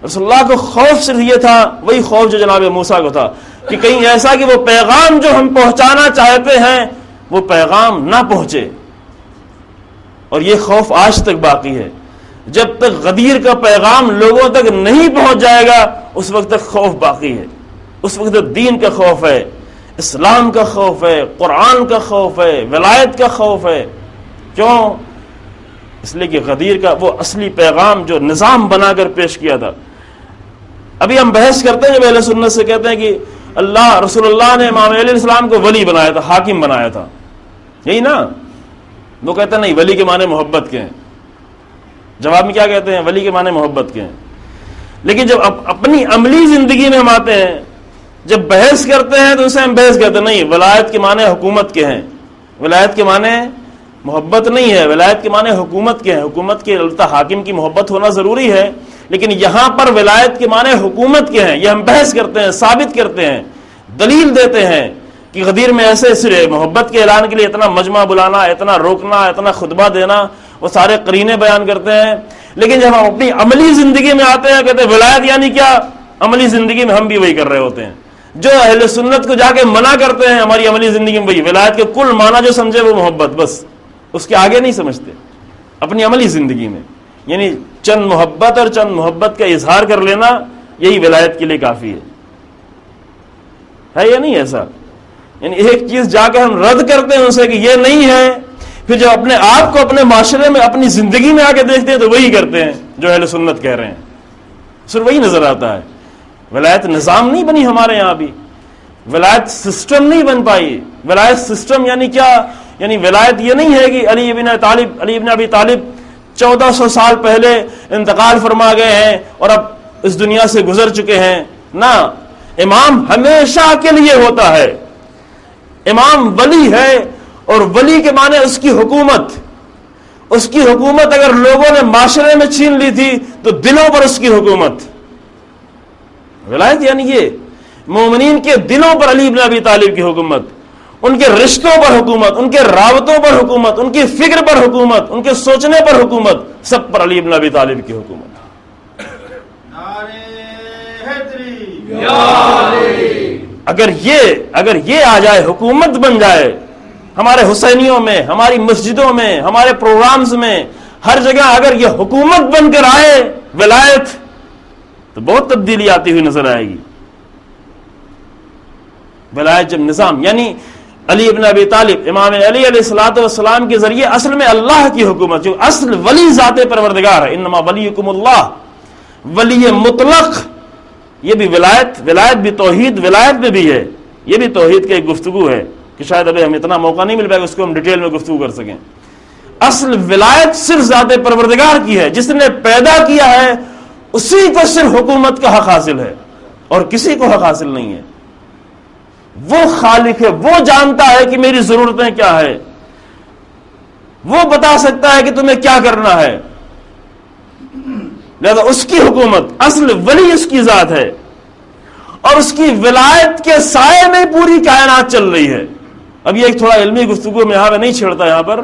رسول اللہ کو. خوف صرف یہ تھا، وہی خوف جو جناب موسیٰ کو تھا کہ کہیں ایسا کہ وہ پیغام جو ہم پہنچانا چاہتے ہیں وہ پیغام نہ پہنچے. اور یہ خوف آج تک باقی ہے. جب تک غدیر کا پیغام لوگوں تک نہیں پہنچ جائے گا اس وقت تک خوف باقی ہے. اس وقت دین کا خوف ہے، اسلام کا خوف ہے، قرآن کا خوف ہے، ولایت کا خوف ہے. کیوں؟ اس لیے کہ غدیر کا وہ اصلی پیغام جو نظام بنا کر پیش کیا تھا. ابھی ہم بحث کرتے ہیں جب اہل سنت سے کہتے ہیں کہ اللہ رسول اللہ نے امام علیہ السلام کو ولی بنایا تھا، حاکم بنایا تھا، یہی نا؟ وہ کہتے ہیں نہیں، ولی کے معنی محبت کے ہیں. جواب میں کیا کہتے ہیں؟ ولی کے معنی محبت کے ہیں. لیکن جب اپنی عملی زندگی میں ہم آتے ہیں، جب بحث کرتے ہیں تو اسے ہم بحث کرتے ہیں نہیں، ولایت کے معنی حکومت کے ہیں، ولایت کے معنی محبت نہیں ہے، ولایت کے معنی حکومت کے ہیں. حکومت کے البتہ حاکم کی محبت ہونا ضروری ہے، لیکن یہاں پر ولایت کے معنی حکومت کے ہیں. یہ ہم بحث کرتے ہیں، ثابت کرتے ہیں، دلیل دیتے ہیں کہ غدیر میں ایسے محبت کے اعلان کے لیے اتنا مجمع بلانا، اتنا روکنا، اتنا خطبہ دینا، وہ سارے قرینے بیان کرتے ہیں. لیکن جب ہم اپنی عملی زندگی میں آتے ہیں کہتے ہیں ولایت یعنی کیا؟ عملی زندگی میں ہم بھی وہی کر رہے ہوتے ہیں جو اہل سنت کو جا کے منع کرتے ہیں. ہماری عملی زندگی میں وہی ولایت کے کل معنی جو سمجھے وہ محبت، بس اس کے آگے نہیں سمجھتے اپنی عملی زندگی میں. یعنی چند محبت اور چند محبت کا اظہار کر لینا یہی ولایت کے لیے کافی ہے یا نہیں ایسا؟ یعنی ایک چیز جا کے ہم رد کرتے ہیں اسے کہ یہ نہیں ہے، پھر جب اپنے آپ کو اپنے معاشرے میں اپنی زندگی میں آ کے دیکھتے ہیں تو وہی کرتے ہیں جو اہل سنت کہہ رہے ہیں. صرف وہی نظر آتا ہے. ولایت نظام نہیں بنی ہمارے یہاں بھی، ولایت سسٹم نہیں بن پائی. ولایت سسٹم یعنی کیا؟ یعنی ولایت یہ نہیں ہے کہ علی ابن ابی طالب 1400 سال پہلے انتقال فرما گئے ہیں اور اب اس دنیا سے گزر چکے ہیں. نہ، امام ہمیشہ کے لیے ہوتا ہے. امام ولی ہے، اور ولی کے معنی اس کی حکومت. اس کی حکومت اگر لوگوں نے معاشرے میں چھین لی تھی تو دلوں پر اس کی حکومت. ولایت یعنی یہ مومنین کے دلوں پر علی ابن ابی طالب کی حکومت، ان کے رشتوں پر حکومت، ان کے رابطوں پر حکومت، ان کی فکر پر حکومت، ان کے سوچنے پر حکومت، سب پر علی ابن ابی طالب کی حکومت. اگر یہ آ جائے، حکومت بن جائے ہمارے حسینیوں میں، ہماری مسجدوں میں، ہمارے پروگرامز میں، ہر جگہ اگر یہ حکومت بن کر آئے ولایت، تو بہت تبدیلی آتی ہوئی نظر آئے گی. ولایت جب نظام، یعنی علی ابن ابی طالب، امام علی علیہ الصلوۃ والسلام کے ذریعے اصل میں اللہ کی حکومت، جو اصل ولی ذات پروردگار ہے. انما ولیکم اللہ، ولی مطلق. یہ بھی ولایت بھی توحید، ولایت میں بھی ہے. یہ بھی توحید کا ایک گفتگو ہے کہ شاید ابھی ہمیں اتنا موقع نہیں مل پائے گا اس کو ہم ڈیٹیل میں گفتگو کر سکیں. اصل ولایت صرف ذات پروردگار کی ہے. جس نے پیدا کیا ہے اسی کو صرف حکومت کا حق حاصل ہے، اور کسی کو حق حاصل نہیں ہے. وہ خالق ہے، وہ جانتا ہے کہ میری ضرورتیں کیا ہے، وہ بتا سکتا ہے کہ تمہیں کیا کرنا ہے. لہذا اس کی حکومت، اصل ولی اس کی ذات ہے، اور اس کی ولایت کے سائے میں پوری کائنات چل رہی ہے. اب یہ ایک تھوڑا علمی گفتگو میں نہیں چھیڑتا یہاں پر.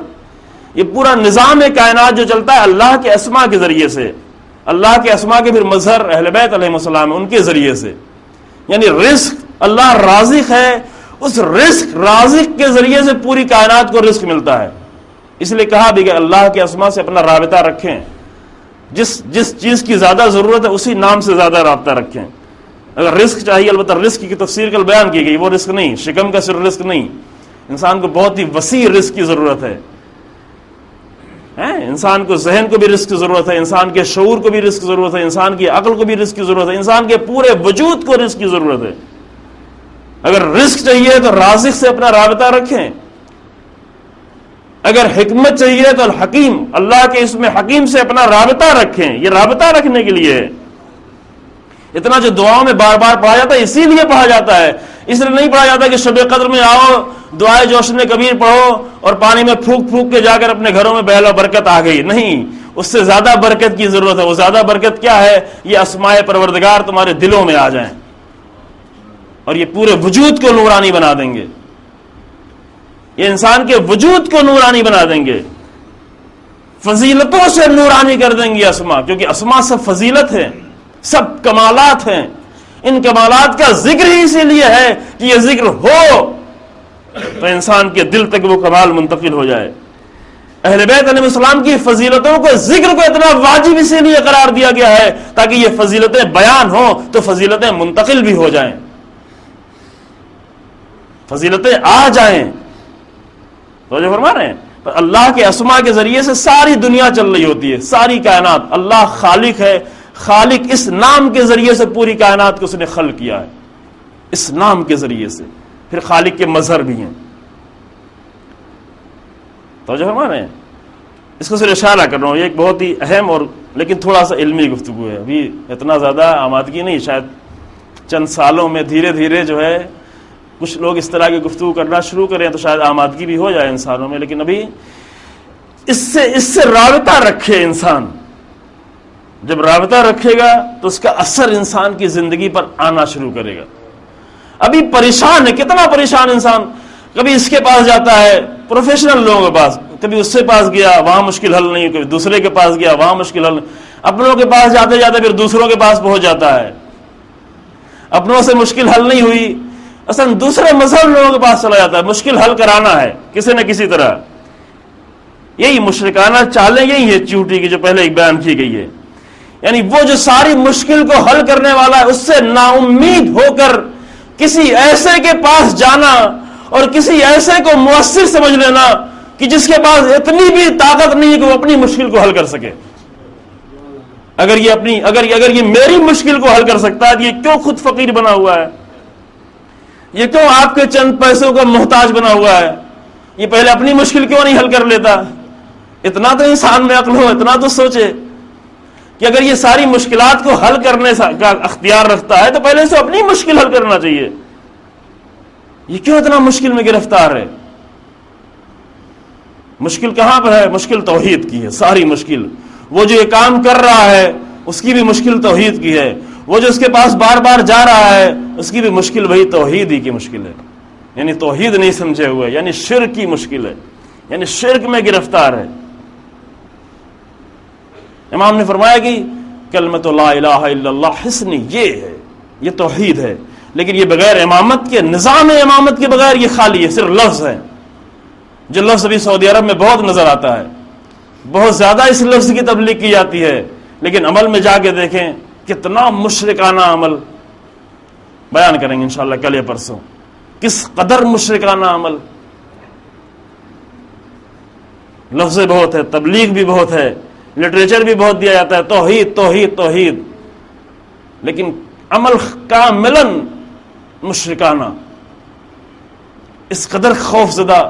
یہ پورا نظام کائنات جو چلتا ہے اللہ کے اسماء کے ذریعے سے، اللہ کے اسماء کے پھر مظہر اہل بیت علیہ السلام ان کے ذریعے سے. یعنی رزق، اللہ رازق ہے، اس رزق رازق کے ذریعے سے پوری کائنات کو رزق ملتا ہے. اس لیے کہا بھی کہ اللہ کے اسماء سے اپنا رابطہ رکھیں. جس چیز کی زیادہ ضرورت ہے اسی نام سے زیادہ رابطہ رکھیں. اگر رزق چاہیے، البتہ رزق کی تفسیر کل بیان کی گئی، وہ رزق نہیں، شکم کا صرف رزق نہیں. انسان کو بہت ہی وسیع رزق کی ضرورت ہے. انسان کو ذہن کو بھی رزق کی ضرورت ہے، انسان کے شعور کو بھی رزق کی ضرورت ہے، انسان کی عقل کو بھی رزق کی ضرورت ہے، انسان کے پورے وجود کو رزق کی ضرورت ہے۔ اگر رزق چاہیے تو رازق سے اپنا رابطہ رکھیں، اگر حکمت چاہیے تو الحکیم، اللہ کے اسم حکیم سے اپنا رابطہ رکھیں۔ یہ رابطہ رکھنے کے لیے ہے۔ اتنا جو دعاؤں میں بار بار پڑھا جاتا ہے اسی لیے پڑھا جاتا ہے، اس لیے نہیں پڑھا جاتا کہ شب قدر میں آؤ دعائے جوشن کبیر پڑھو اور پانی میں پھونک پھونک کے جا کر اپنے گھروں میں بہلو برکت آ گئی۔ نہیں، اس سے زیادہ برکت کی ضرورت ہے۔ وہ زیادہ برکت کیا ہے؟ یہ اسماء پروردگار تمہارے دلوں میں آ جائیں اور یہ پورے وجود کو نورانی بنا دیں گے، یہ انسان کے وجود کو نورانی بنا دیں گے، فضیلتوں سے نورانی کر دیں گے اسماء، کیونکہ اسماء سب فضیلت ہیں، سب کمالات ہیں۔ ان کمالات کا ذکر ہی اسی لیے ہے کہ یہ ذکر ہو تو انسان کے دل تک وہ کمال منتقل ہو جائے۔ اہل بیت علیہ السلام کی فضیلتوں کو، ذکر کو اتنا واجب اسی لیے قرار دیا گیا ہے تاکہ یہ فضیلتیں بیان ہوں تو فضیلتیں منتقل بھی ہو جائیں، فضیلتیں آ جائیں۔ تو جو فرما رہے ہیں اللہ کے اسماء کے ذریعے سے ساری دنیا چل رہی ہوتی ہے، ساری کائنات۔ اللہ خالق ہے، خالق اس نام کے ذریعے سے پوری کائنات کو اس نے خلق کیا ہے، اس نام کے ذریعے سے۔ پھر خالق کے مظہر بھی ہیں۔ تو جو فرما رہے ہیں اس کو صرف اشارہ کر رہا ہوں، یہ ایک بہت ہی اہم اور لیکن تھوڑا سا علمی گفتگو ہے، ابھی اتنا زیادہ آمادگی نہیں، شاید چند سالوں میں دھیرے دھیرے جو ہے کچھ لوگ اس طرح کی گفتگو کرنا شروع کریں تو شاید آمادگی بھی ہو جائے انسانوں میں، لیکن ابھی اس سے رابطہ رکھے انسان۔ جب رابطہ رکھے گا تو اس کا اثر انسان کی زندگی پر آنا شروع کرے گا۔ ابھی پریشان ہے، کتنا پریشان انسان، کبھی اس کے پاس جاتا ہے پروفیشنل لوگوں کے پاس، کبھی اس سے پاس گیا وہاں مشکل حل نہیں، کبھی دوسرے کے پاس گیا وہاں مشکل حل نہیں، اپنوں کے پاس جاتے جاتے پھر دوسروں کے پاس پہنچ جاتا ہے، اپنوں سے مشکل حل نہیں ہوئی اصلا دوسرے مذہب لوگوں کے پاس چلا جاتا ہے، مشکل حل کرانا ہے کسی نہ کسی طرح۔ یہی مشرکانہ چالیں یہی ہے چیوٹی کی جو پہلے ایک بیان کی گئی ہے، یعنی وہ جو ساری مشکل کو حل کرنے والا ہے اس سے نا امید ہو کر کسی ایسے کے پاس جانا اور کسی ایسے کو مؤثر سمجھ لینا کہ جس کے پاس اتنی بھی طاقت نہیں ہے کہ وہ اپنی مشکل کو حل کر سکے۔ اگر یہ میری مشکل کو حل کر سکتا ہے تو یہ کیوں خود فقیر بنا ہوا ہے؟ یہ کیوں آپ کے چند پیسوں کا محتاج بنا ہوا ہے؟ یہ پہلے اپنی مشکل کیوں نہیں حل کر لیتا؟ اتنا تو انسان میں عقل ہو، اتنا تو سوچے کہ اگر یہ ساری مشکلات کو حل کرنے کا اختیار رکھتا ہے تو پہلے سے اپنی مشکل حل کرنا چاہیے۔ یہ کیوں اتنا مشکل میں گرفتار ہے؟ مشکل کہاں پر ہے؟ مشکل توحید کی ہے ساری مشکل۔ وہ جو یہ کام کر رہا ہے اس کی بھی مشکل توحید کی ہے، وہ جو اس کے پاس بار بار جا رہا ہے اس کی بھی مشکل وہی توحید ہی کی مشکل ہے، یعنی توحید نہیں سمجھے ہوئے، یعنی شرک کی مشکل ہے، یعنی شرک میں گرفتار ہے۔ امام نے فرمایا کہ کلمۃ لا الہ الا اللہ حسنی، یہ ہے، یہ توحید ہے، لیکن یہ بغیر امامت کے، نظام امامت کے بغیر یہ خالی ہے، صرف لفظ ہے، جو لفظ ابھی سعودی عرب میں بہت نظر آتا ہے، بہت زیادہ اس لفظ کی تبلیغ کی جاتی ہے، لیکن عمل میں جا کے دیکھیں کتنا مشرکانہ عمل بیان کریں گے انشاءاللہ کل یا پرسوں، کس قدر مشرکانہ عمل، لفظ بہت ہے، تبلیغ بھی بہت ہے، لٹریچر بھی بہت دیا جاتا ہے، توحید توحید توحید، لیکن عمل کاملاً مشرکانہ، اس قدر خوف زدہ،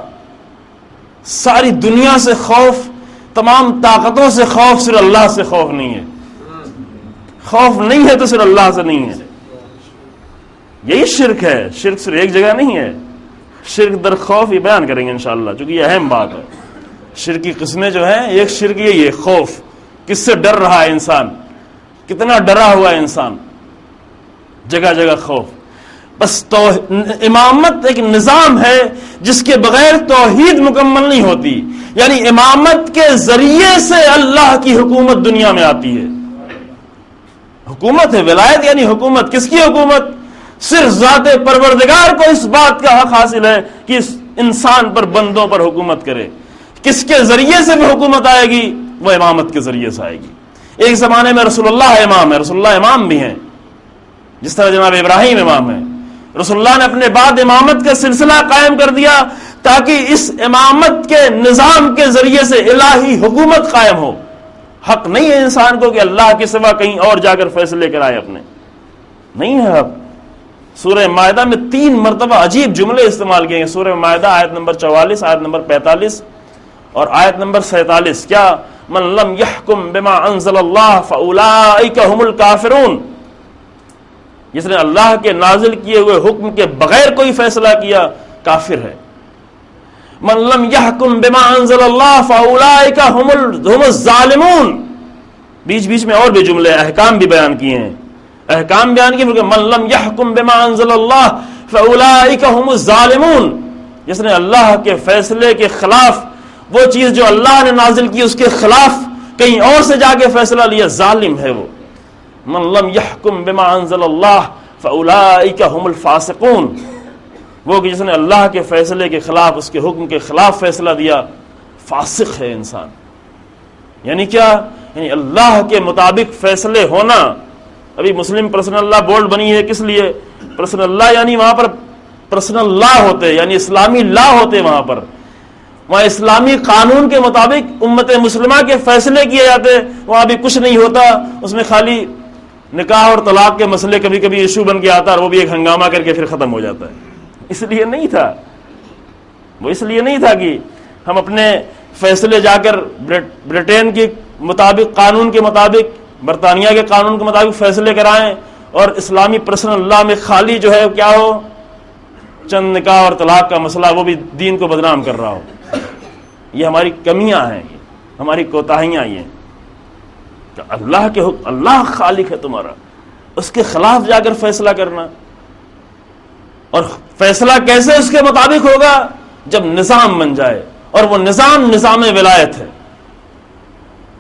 ساری دنیا سے خوف، تمام طاقتوں سے خوف، صرف اللہ سے خوف نہیں ہے، خوف نہیں ہے تو صرف اللہ سے نہیں ہے۔ یہی شرک ہے، شرک صرف ایک جگہ نہیں ہے، شرک در خوف یہ بیان کریں گے انشاءاللہ چونکہ یہ اہم بات ہے۔ شرک کی قسمیں جو ہیں، ایک شرک یہ ہے خوف، کس سے ڈر رہا ہے انسان، کتنا ڈرا ہوا ہے انسان، جگہ جگہ خوف۔ بس امامت ایک نظام ہے جس کے بغیر توحید مکمل نہیں ہوتی، یعنی امامت کے ذریعے سے اللہ کی حکومت دنیا میں آتی ہے۔ حکومت ہے ولایت، یعنی حکومت، کس کی حکومت؟ صرف ذات پروردگار کو اس بات کا حق حاصل ہے کہ اس انسان پر، بندوں پر حکومت کرے۔ کس کے ذریعے سے وہ حکومت آئے گی؟ وہ امامت کے ذریعے سے آئے گی۔ ایک زمانے میں رسول اللہ امام ہے، رسول اللہ امام بھی ہیں، جس طرح جناب ابراہیم امام ہے، رسول اللہ نے اپنے بعد امامت کا سلسلہ قائم کر دیا تاکہ اس امامت کے نظام کے ذریعے سے الہی حکومت قائم ہو. حق نہیں ہے انسان کو کہ اللہ کے سوا کہیں اور جا کر فیصلے کرائے اپنے، نہیں ہے حق. سورہ مائدہ میں 3 مرتبہ عجیب جملے استعمال کیے ہیں. سورہ مائدہ آیت نمبر 44، آیت نمبر 45 اور آیت نمبر 47. کیا؟ من لم يحكم بما انزل اللہ فاولئک هم الکافرون. جس نے اللہ کے نازل کیے ہوئے حکم کے بغیر کوئی فیصلہ کیا کافر ہے. من لم يحكم بما انزل اللہ فاولئک هم الظالمون. بیچ بیچ میں اور بھی جملے احکام بھی بیان کیے ہیں، احکام بیان کیے. من لم يحكم بما انزل اللہ فاولئک هم الظالمون. جس نے اللہ کے فیصلے کے خلاف، وہ چیز جو اللہ نے نازل کی اس کے خلاف کہیں اور سے جا کے فیصلہ لیا، ظالم ہے وہ. من لم يحكم بما انزل اللہ فاولئک هم الفاسقون. وہ کہ جس نے اللہ کے فیصلے کے خلاف، اس کے حکم کے خلاف فیصلہ دیا، فاسق ہے انسان. یعنی کیا؟ یعنی اللہ کے مطابق فیصلے ہونا. ابھی مسلم پرسنل لا بورڈ بنی ہے، کس لیے؟ پرسنل لا یعنی وہاں پر پرسنل لا ہوتے، یعنی اسلامی لا ہوتے. وہاں اسلامی قانون کے مطابق امت مسلمہ کے فیصلے کیے جاتے. وہاں بھی کچھ نہیں ہوتا، اس میں خالی نکاح اور طلاق کے مسئلے کبھی کبھی ایشو بن کے آتا اور وہ بھی ایک ہنگامہ کر کے پھر ختم ہو جاتا ہے. اس لیے نہیں تھا، وہ اس لیے نہیں تھا کہ ہم اپنے فیصلے جا کر برٹین کے مطابق، قانون کے مطابق، برطانیہ کے قانون کے مطابق فیصلے کرائیں اور اسلامی پرسنل لا میں خالی جو ہے کیا ہو، چند نکاح اور طلاق کا مسئلہ، وہ بھی دین کو بدنام کر رہا ہو. یہ ہماری کمیاں ہیں، یہ ہماری کوتاہیاں. یہ کہ اللہ کے حکم، اللہ خالق ہے تمہارا، اس کے خلاف جا کر فیصلہ کرنا. اور فیصلہ کیسے اس کے مطابق ہوگا؟ جب نظام بن جائے، اور وہ نظام ولایت ہے.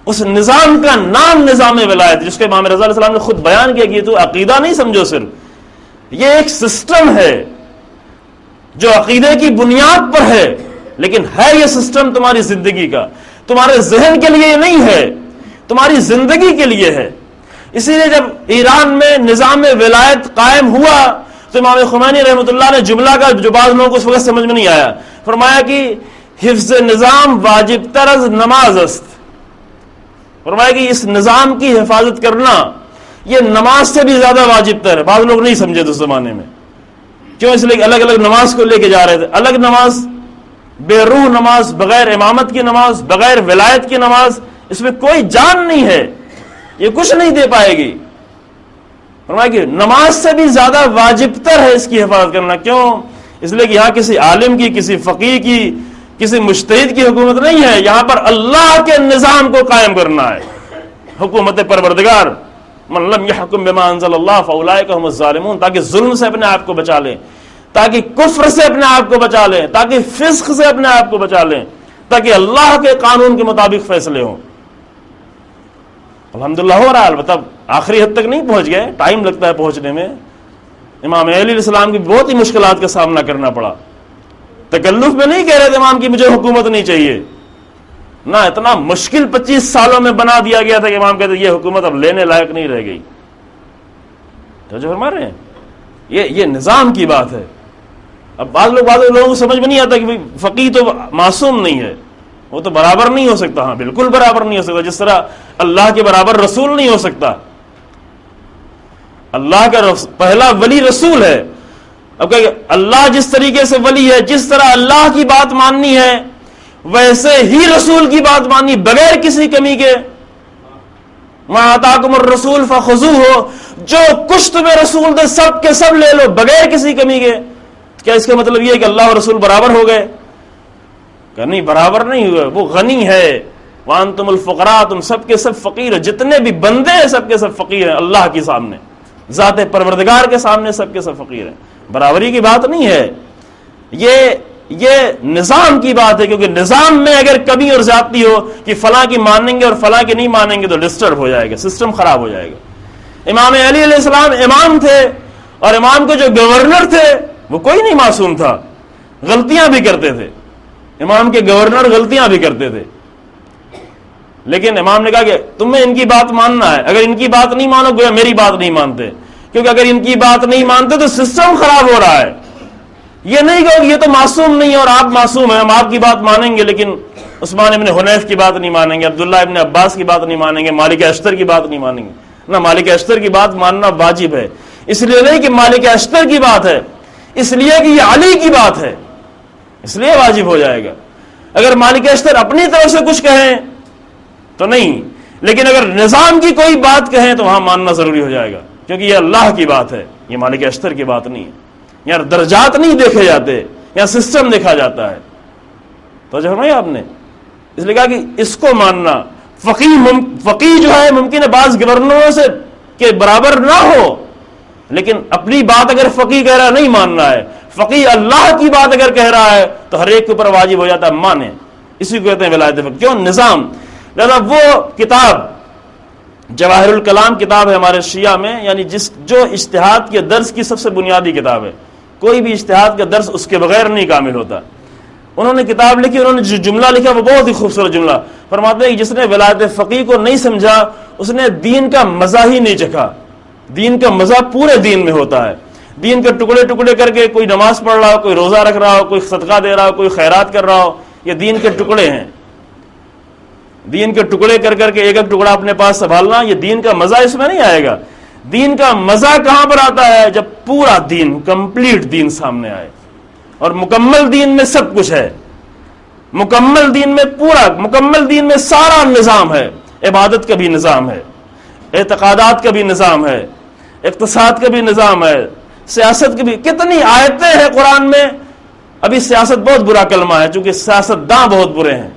اس نظام کا نام نظام ولایت، جس کے امام رضا علیہ السلام نے خود بیان کیا کہ یہ تو عقیدہ نہیں سمجھو، صرف یہ ایک سسٹم ہے جو عقیدے کی بنیاد پر ہے، لیکن ہے یہ سسٹم تمہاری زندگی کا. تمہارے ذہن کے لیے نہیں ہے، تمہاری زندگی کے لیے ہے. اسی لیے جب ایران میں نظام ولایت قائم ہوا تو امام خمینی رحمۃ اللہ نے جملہ کا جو بعض لوگوں کو اس وقت سمجھ میں نہیں آیا، فرمایا کہ حفظ نظام واجب تر از نماز است. فرمایا کہ اس نظام کی حفاظت کرنا یہ نماز سے بھی زیادہ واجب تر ہے. بعض لوگ نہیں سمجھے تھے اس زمانے میں. کیوں؟ اس لیے الگ الگ نماز کو لے کے جا رہے تھے. الگ نماز، بے روح نماز، بغیر امامت کی نماز، بغیر ولایت کی نماز، اس میں کوئی جان نہیں ہے، یہ کچھ نہیں دے پائے گی. فرمایا کہ نماز سے بھی زیادہ واجب تر ہے اس کی حفاظت کرنا. کیوں؟ اس لیے کہ یہاں کسی عالم کی، کسی فقیہ کی، کسی مجتہد کی حکومت نہیں ہے. یہاں پر اللہ کے نظام کو قائم کرنا ہے، حکومت پروردگار. من لم يحكم بما انزل اللہ فاولئک هم الظالمون. تاکہ ظلم سے اپنے آپ کو بچا لیں، تاکہ کفر سے اپنے آپ کو بچا لیں، تاکہ فسق سے اپنے آپ کو بچا لیں، تاکہ اللہ کے قانون کے مطابق فیصلے ہوں. الحمدللہ ہو رہا ہے. البتہ آخری حد تک نہیں پہنچ گئے، ٹائم لگتا ہے پہنچنے میں. امام علیہ السلام کی بہت ہی مشکلات کا سامنا کرنا پڑا. تکلف میں نہیں کہہ رہے تھے امام کی مجھے حکومت نہیں چاہیے، نہ اتنا مشکل 25 سالوں میں بنا دیا گیا تھا کہ امام کہتے یہ حکومت اب لینے لائق نہیں رہ گئی. تو جو فرما رہے ہیں یہ نظام کی بات ہے. اب بعض لوگوں کو سمجھ میں نہیں آتا کہ فقیہ تو معصوم نہیں ہے، وہ تو برابر نہیں ہو سکتا. ہاں بالکل برابر نہیں ہو سکتا، جس طرح اللہ کے برابر رسول نہیں ہو سکتا. اللہ کا پہلا ولی رسول ہے. اب کہ اللہ جس طریقے سے ولی ہے، جس طرح اللہ کی بات ماننی ہے ویسے ہی رسول کی بات ماننی بغیر کسی کمی کے. مَا آتَاكُمُ الرَّسُولُ فَخُذُوهُ، جو کچھ تمہیں رسول دے سب کے سب لے لو بغیر کسی کمی کے. کیا اس کا مطلب یہ ہے کہ اللہ اور رسول برابر ہو گئے؟ کہ نہیں، برابر نہیں ہوئے. وہ غنی ہے، وَأَنْتُمُ الْفُقَرَاءُ، تم سب کے سب فقیر ہیں. جتنے بھی بندے ہیں سب کے سب فقیر ہیں اللہ کے سامنے، ذات پروردگار کے سامنے سب کے سب فقیر ہیں. برابری کی بات نہیں ہے، یہ نظام کی بات ہے. کیونکہ نظام میں اگر کمی اور زیادتی ہو کہ فلاں کی مانیں گے اور فلاں کی نہیں مانیں گے تو ڈسٹرب ہو جائے گا، سسٹم خراب ہو جائے گا. امام علی علیہ السلام امام تھے، اور امام کے جو گورنر تھے وہ کوئی نہیں معصوم تھا، غلطیاں بھی کرتے تھے. امام کے گورنر غلطیاں بھی کرتے تھے، لیکن امام نے کہا کہ تمہیں ان کی بات ماننا ہے. اگر ان کی بات نہیں مانو گویا میری بات نہیں مانتے، کیونکہ اگر ان کی بات نہیں مانتے تو سسٹم خراب ہو رہا ہے. یہ نہیں کہ یہ تو معصوم نہیں ہے اور آپ معصوم ہیں، ہم آپ کی بات مانیں گے لیکن عثمان ابن حنیف کی بات نہیں مانیں گے، عبداللہ ابن عباس کی بات نہیں مانیں گے، مالک اشتر کی بات نہیں مانیں گے. نہ، مالک اشتر کی بات ماننا واجب ہے، اس لیے نہیں کہ مالک اشتر کی بات ہے، اس لیے کہ یہ علی کی بات ہے، اس لیے واجب ہو جائے گا. اگر مالک اشتر اپنی طرف سے کچھ کہیں تو نہیں، لیکن اگر نظام کی کوئی بات کہیں تو وہاں ماننا ضروری ہو جائے گا، کیونکہ یہ اللہ کی بات ہے، یہ مالک اشتر کی بات نہیں ہے. یہاں درجات نہیں دیکھے جاتے، یہاں سسٹم دیکھا جاتا ہے. تو جو ہے آپ نے اس لیے کہا کہ اس کو ماننا. فقیہ جو ہے ممکن ہے بعض گورنروں سے کے برابر نہ ہو، لیکن اپنی بات اگر فقیہ کہہ رہا ہے نہیں ماننا ہے، فقیہ اللہ کی بات اگر کہہ رہا ہے تو ہر ایک کے اوپر واجب ہو جاتا ہے مانے. اسی کو کہتے ہیں ولایت فقیہ. کیوں؟ نظام. لہذا وہ کتاب جواہر الکلام کتاب ہے ہمارے شیعہ میں، یعنی جو اجتہاد کے درس کی سب سے بنیادی کتاب ہے. کوئی بھی اجتہاد کا درس اس کے بغیر نہیں کامل ہوتا. انہوں نے کتاب لکھی، انہوں نے جو جملہ لکھا وہ بہت ہی خوبصورت جملہ. فرماتے ہیں کہ جس نے ولایت فقیہ کو نہیں سمجھا اس نے دین کا مزہ ہی نہیں چکھا. دین کا مزہ پورے دین میں ہوتا ہے. دین کے ٹکڑے ٹکڑے کر کے کوئی نماز پڑھ رہا ہو، کوئی روزہ رکھ رہا ہو، کوئی صدقہ دے رہا ہو، کوئی خیرات کر رہا ہو، یہ دین کے ٹکڑے ہیں. دین کے ٹکڑے کر کر کے ایک ایک ٹکڑا اپنے پاس سنبھالنا، یہ دین کا مزہ اس میں نہیں آئے گا. دین کا مزہ کہاں پر آتا ہے؟ جب پورا دین، کمپلیٹ دین سامنے آئے. اور مکمل دین میں سب کچھ ہے، مکمل دین میں پورا، مکمل دین میں سارا نظام ہے. عبادت کا بھی نظام ہے، اعتقادات کا بھی نظام ہے، اقتصاد کا بھی نظام ہے، سیاست کی بھی. کتنی آیتیں ہیں قرآن میں. ابھی سیاست بہت برا کلمہ ہے چونکہ سیاست داں بہت برے ہیں،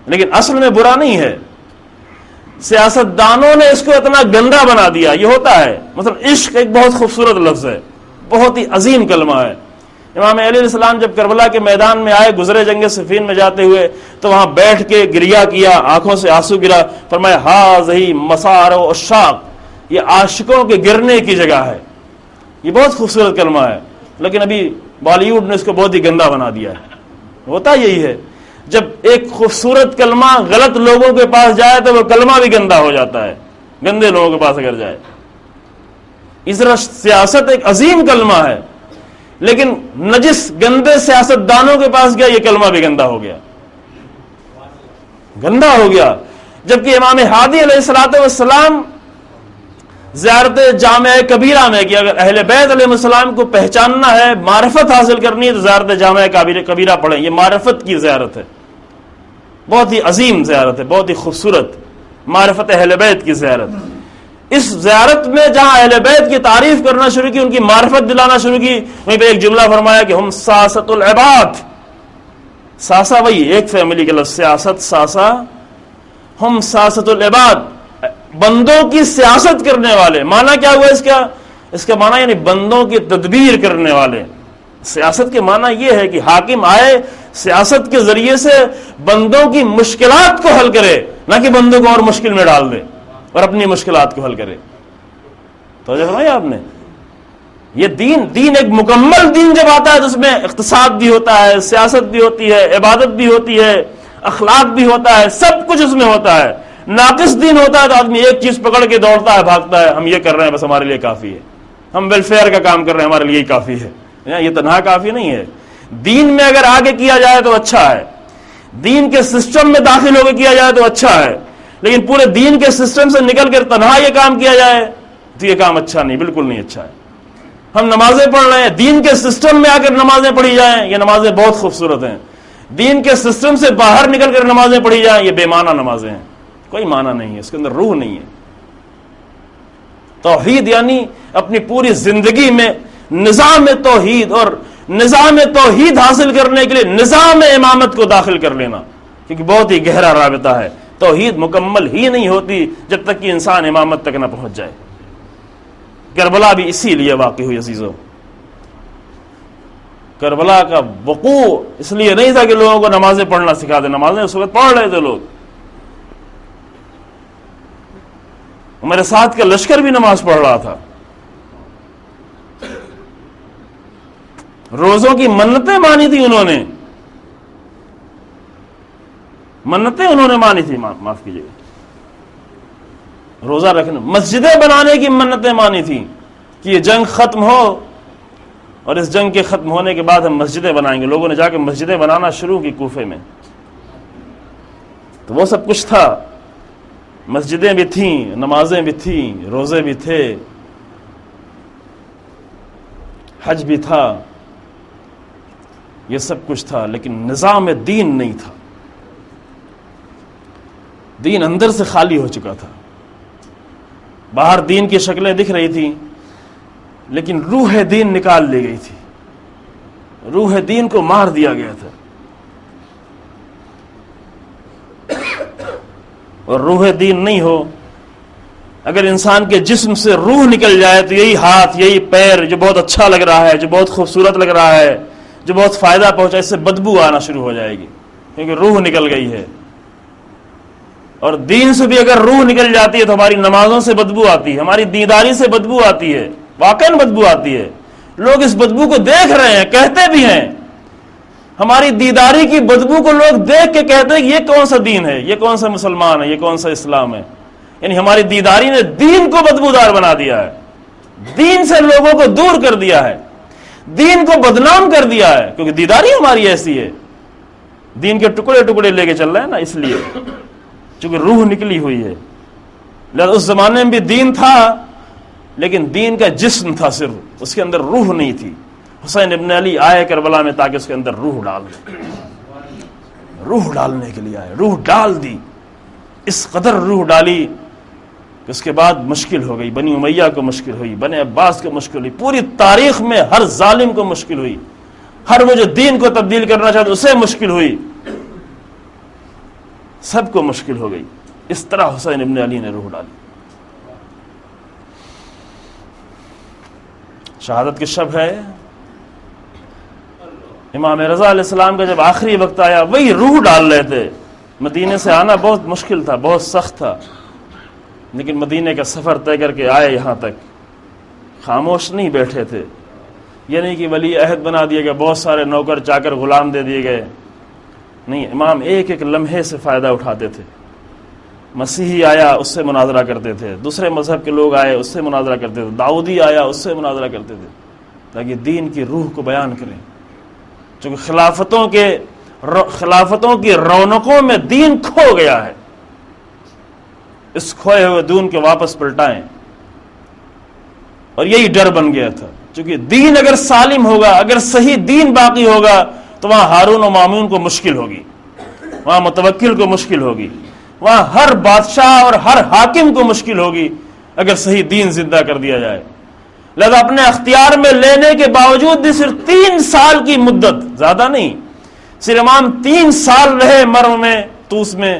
لیکن اصل میں برا نہیں ہے. سیاست دانوں نے اس کو اتنا گندا بنا دیا. یہ ہوتا ہے مثلا عشق ایک بہت خوبصورت لفظ ہے، بہت ہی عظیم کلمہ ہے. امام علیہ السلام جب کربلا کے میدان میں آئے، گزرے جنگ صفین میں جاتے ہوئے، تو وہاں بیٹھ کے گریا کیا، آنکھوں سے آنسو گرا. فرمایا ہاذہ مسار العشاق، یہ عاشقوں کے گرنے کی جگہ ہے. یہ بہت خوبصورت کلمہ ہے، لیکن ابھی بالی ووڈ نے اس کو بہت ہی گندا بنا دیا ہے. ہوتا یہی ہے، جب ایک خوبصورت کلمہ غلط لوگوں کے پاس جائے تو وہ کلمہ بھی گندا ہو جاتا ہے، گندے لوگوں کے پاس اگر جائے. اس طرح سیاست ایک عظیم کلمہ ہے، لیکن نجس گندے سیاست دانوں کے پاس گیا، یہ کلمہ بھی گندا ہو گیا، گندا ہو گیا. جبکہ امام ہادی علیہ السلام زیارت جامع کبیرہ میں کہ اگر اہل بیت علیہ السلام کو پہچاننا ہے، معرفت حاصل کرنی ہے تو زیارت جامع کبیرہ پڑھیں. یہ معرفت کی زیارت ہے، بہت ہی عظیم زیارت ہے، بہت ہی خوبصورت معرفت اہل بیت کی زیارت. اس زیارت میں جہاں اہل بیت کی تعریف کرنا شروع کی، ان کی معرفت دلانا شروع کی، وہیں پہ ایک جملہ فرمایا کہ ہم ساست العباد. ساسا وہی ایک فیملی کا لفظ، سیاست ساسا. ہم ساست العباد، بندوں کی سیاست کرنے والے. معنی کیا ہوا اس کا معنی یعنی بندوں کی تدبیر کرنے والے. سیاست کے معنی یہ ہے کہ حاکم آئے سیاست کے ذریعے سے بندوں کی مشکلات کو حل کرے، نہ کہ بندوں کو اور مشکل میں ڈال دے اور اپنی مشکلات کو حل کرے. تو فرمایا آپ نے یہ دین ایک مکمل دین جب آتا ہے تو اس میں اقتصاد بھی ہوتا ہے، سیاست بھی ہوتی ہے، عبادت بھی ہوتی ہے، اخلاق بھی ہوتا ہے، سب کچھ اس میں ہوتا ہے. ناقص دین ہوتا ہے تو آدمی ایک چیز پکڑ کے دوڑتا ہے، بھاگتا ہے، ہم یہ کر رہے ہیں بس ہمارے لیے کافی ہے، ہم ویلفیئر کا کام کر رہے ہیں ہمارے لیے کافی ہے. یہ تنہا کافی نہیں ہے. دین میں اگر آگے کیا جائے تو اچھا ہے، دین کے سسٹم میں داخل ہو کے کیا جائے تو اچھا ہے، لیکن پورے دین کے سسٹم سے نکل کر تنہا یہ کام کیا جائے تو یہ کام اچھا نہیں، بالکل نہیں اچھا ہے. ہم نمازیں پڑھ رہے ہیں، دین کے سسٹم میں آ کر نمازیں پڑھی جائیں، یہ نمازیں بہت خوبصورت ہیں. دین کے سسٹم سے باہر نکل کر نمازیں پڑھی جائیں، یہ بے معنی نمازیں ہیں، کوئی معنی نہیں ہے، اس کے اندر روح نہیں ہے. توحید یعنی اپنی پوری زندگی میں نظام توحید، اور نظام توحید حاصل کرنے کے لیے نظام امامت کو داخل کر لینا، کیونکہ بہت ہی گہرا رابطہ ہے. توحید مکمل ہی نہیں ہوتی جب تک کہ انسان امامت تک نہ پہنچ جائے. کربلا بھی اسی لیے واقع ہوئی عزیزوں. کربلا کا وقوع اس لیے نہیں تھا کہ لوگوں کو نمازیں پڑھنا سکھا دے، نمازیں اس وقت پڑھ رہے تھے لوگ. میرے ساتھ کا لشکر بھی نماز پڑھ رہا تھا. روزوں کی منتیں مانی تھی انہوں نے، منتیں انہوں نے مانی تھی، معاف کیجیے گا، روزہ رکھنے، مسجدیں بنانے کی منتیں مانی تھی کہ یہ جنگ ختم ہو اور اس جنگ کے ختم ہونے کے بعد ہم مسجدیں بنائیں گے. لوگوں نے جا کے مسجدیں بنانا شروع کی کوفے میں. تو وہ سب کچھ تھا, مسجدیں بھی تھیں, نمازیں بھی تھیں, روزے بھی تھے, حج بھی تھا, یہ سب کچھ تھا, لیکن نظام دین نہیں تھا. دین اندر سے خالی ہو چکا تھا. باہر دین کی شکلیں دکھ رہی تھیں, لیکن روح دین نکال لی گئی تھی. روح دین کو مار دیا گیا تھا. اور روح دین نہیں ہو, اگر انسان کے جسم سے روح نکل جائے تو یہی ہاتھ, یہی پیر جو بہت اچھا لگ رہا ہے, جو بہت خوبصورت لگ رہا ہے, جو بہت فائدہ پہنچا, اس سے بدبو آنا شروع ہو جائے گی, کیونکہ روح نکل گئی ہے. اور دین سے بھی اگر روح نکل جاتی ہے تو ہماری نمازوں سے بدبو آتی ہے, ہماری دینداری سے بدبو آتی ہے, واقعاً بدبو آتی ہے. لوگ اس بدبو کو دیکھ رہے ہیں, کہتے بھی ہیں. ہماری دیداری کی بدبو کو لوگ دیکھ کے کہتے ہیں کہ یہ کون سا دین ہے, یہ کون سا مسلمان ہے, یہ کون سا اسلام ہے. یعنی ہماری دیداری نے دین کو بدبودار بنا دیا ہے, دین سے لوگوں کو دور کر دیا ہے, دین کو بدنام کر دیا ہے, کیونکہ دیداری ہماری ایسی ہے. دین کے ٹکڑے ٹکڑے لے کے چل رہے ہیں نا, اس لیے چونکہ روح نکلی ہوئی ہے. لہذا اس زمانے میں بھی دین تھا, لیکن دین کا جسم تھا صرف, اس کے اندر روح نہیں تھی. حسین ابن علی آئے کربلا میں تاکہ اس کے اندر روح ڈال دے, روح ڈالنے کے لیے آئے, روح ڈال دی. اس قدر روح ڈالی کہ اس کے بعد مشکل ہو گئی. بنی امیہ کو مشکل ہوئی, بنی عباس کو مشکل ہوئی, پوری تاریخ میں ہر ظالم کو مشکل ہوئی, ہر وہ جو دین کو تبدیل کرنا چاہتا اسے مشکل ہوئی, سب کو مشکل ہو گئی. اس طرح حسین ابن علی نے روح ڈالی. شہادت کی شب ہے, امام رضا علیہ السلام کا جب آخری وقت آیا, وہی روح ڈال رہے تھے. مدینے سے آنا بہت مشکل تھا, بہت سخت تھا, لیکن مدینے کا سفر طے کر کے آئے یہاں تک. خاموش نہیں بیٹھے تھے, یہ نہیں کہ ولی عہد بنا دیے گئے, بہت سارے نوکر چاکر غلام دے دیے گئے. نہیں, امام ایک ایک لمحے سے فائدہ اٹھاتے تھے. مسیحی آیا اس سے مناظرہ کرتے تھے, دوسرے مذہب کے لوگ آئے اس سے مناظرہ کرتے تھے, داؤدی آیا اس سے مناظرہ کرتے تھے, تاکہ دین کی روح کو بیان کریں. چونکہ خلافتوں کی رونقوں میں دین کھو گیا ہے, اس کھوئے ہوئے دین کے واپس پلٹائیں. اور یہی ڈر بن گیا تھا, چونکہ دین اگر سالم ہوگا, اگر صحیح دین باقی ہوگا تو وہاں ہارون و مامون کو مشکل ہوگی, وہاں متوکل کو مشکل ہوگی, وہاں ہر بادشاہ اور ہر حاکم کو مشکل ہوگی اگر صحیح دین زندہ کر دیا جائے. لہذا اپنے اختیار میں لینے کے باوجود بھی صرف 3 سال کی مدت, زیادہ نہیں, صرف امام 3 سال رہے مرو میں, توس میں.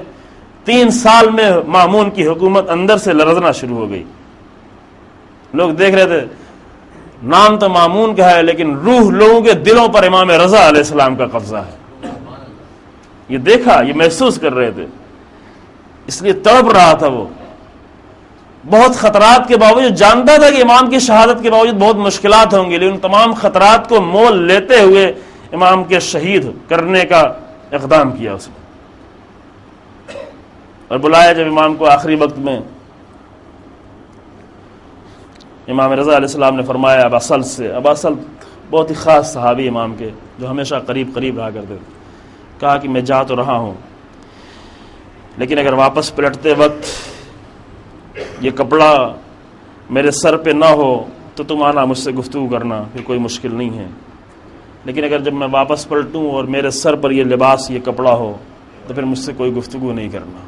3 سال میں مامون کی حکومت اندر سے لرزنا شروع ہو گئی. لوگ دیکھ رہے تھے, نام تو مامون کا ہے لیکن روح لوگوں کے دلوں پر امام رضا علیہ السلام کا قبضہ ہے. یہ دیکھا, یہ محسوس کر رہے تھے, اس لیے تڑپ رہا تھا. وہ بہت خطرات کے باوجود جانتا تھا کہ امام کی شہادت کے باوجود بہت مشکلات ہوں گی, لیکن تمام خطرات کو مول لیتے ہوئے امام کے شہید کرنے کا اقدام کیا اس نے. اور بلایا جب امام کو آخری وقت میں, امام رضا علیہ السلام نے فرمایا ابا سلط سے, ابا سلط بہت ہی خاص صحابی امام کے, جو ہمیشہ قریب قریب رہا کرتے تھے, کہا کہ میں جا تو رہا ہوں, لیکن اگر واپس پلٹتے وقت یہ کپڑا میرے سر پہ نہ ہو تو تم آنا مجھ سے گفتگو کرنا, پھر کوئی مشکل نہیں ہے. لیکن اگر جب میں واپس پلٹوں اور میرے سر پر یہ لباس, یہ کپڑا ہو, تو پھر مجھ سے کوئی گفتگو نہیں کرنا,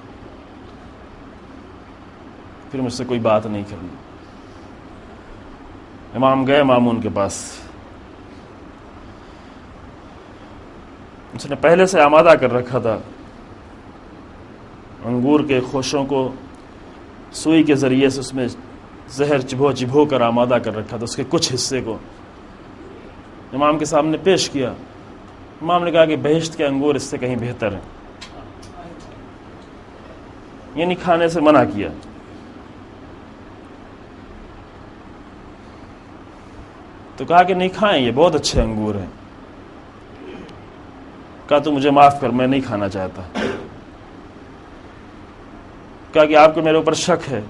پھر مجھ سے کوئی بات نہیں کرنی. امام گئے مامون کے پاس, اس نے پہلے سے آمادہ کر رکھا تھا, انگور کے خوشوں کو سوئی کے ذریعے سے اس میں زہر چبھو کر آمادہ کر رکھا تھا. اس کے کچھ حصے کو امام کے سامنے پیش کیا. امام نے کہا کہ بہشت کے انگور اس سے کہیں بہتر ہیں, یعنی کھانے سے منع کیا. تو کہا کہ نہیں کھائیں, یہ بہت اچھے انگور ہیں. کہا تو مجھے معاف کر, میں نہیں کھانا چاہتا. کہا کہ آپ کو میرے اوپر شک ہے,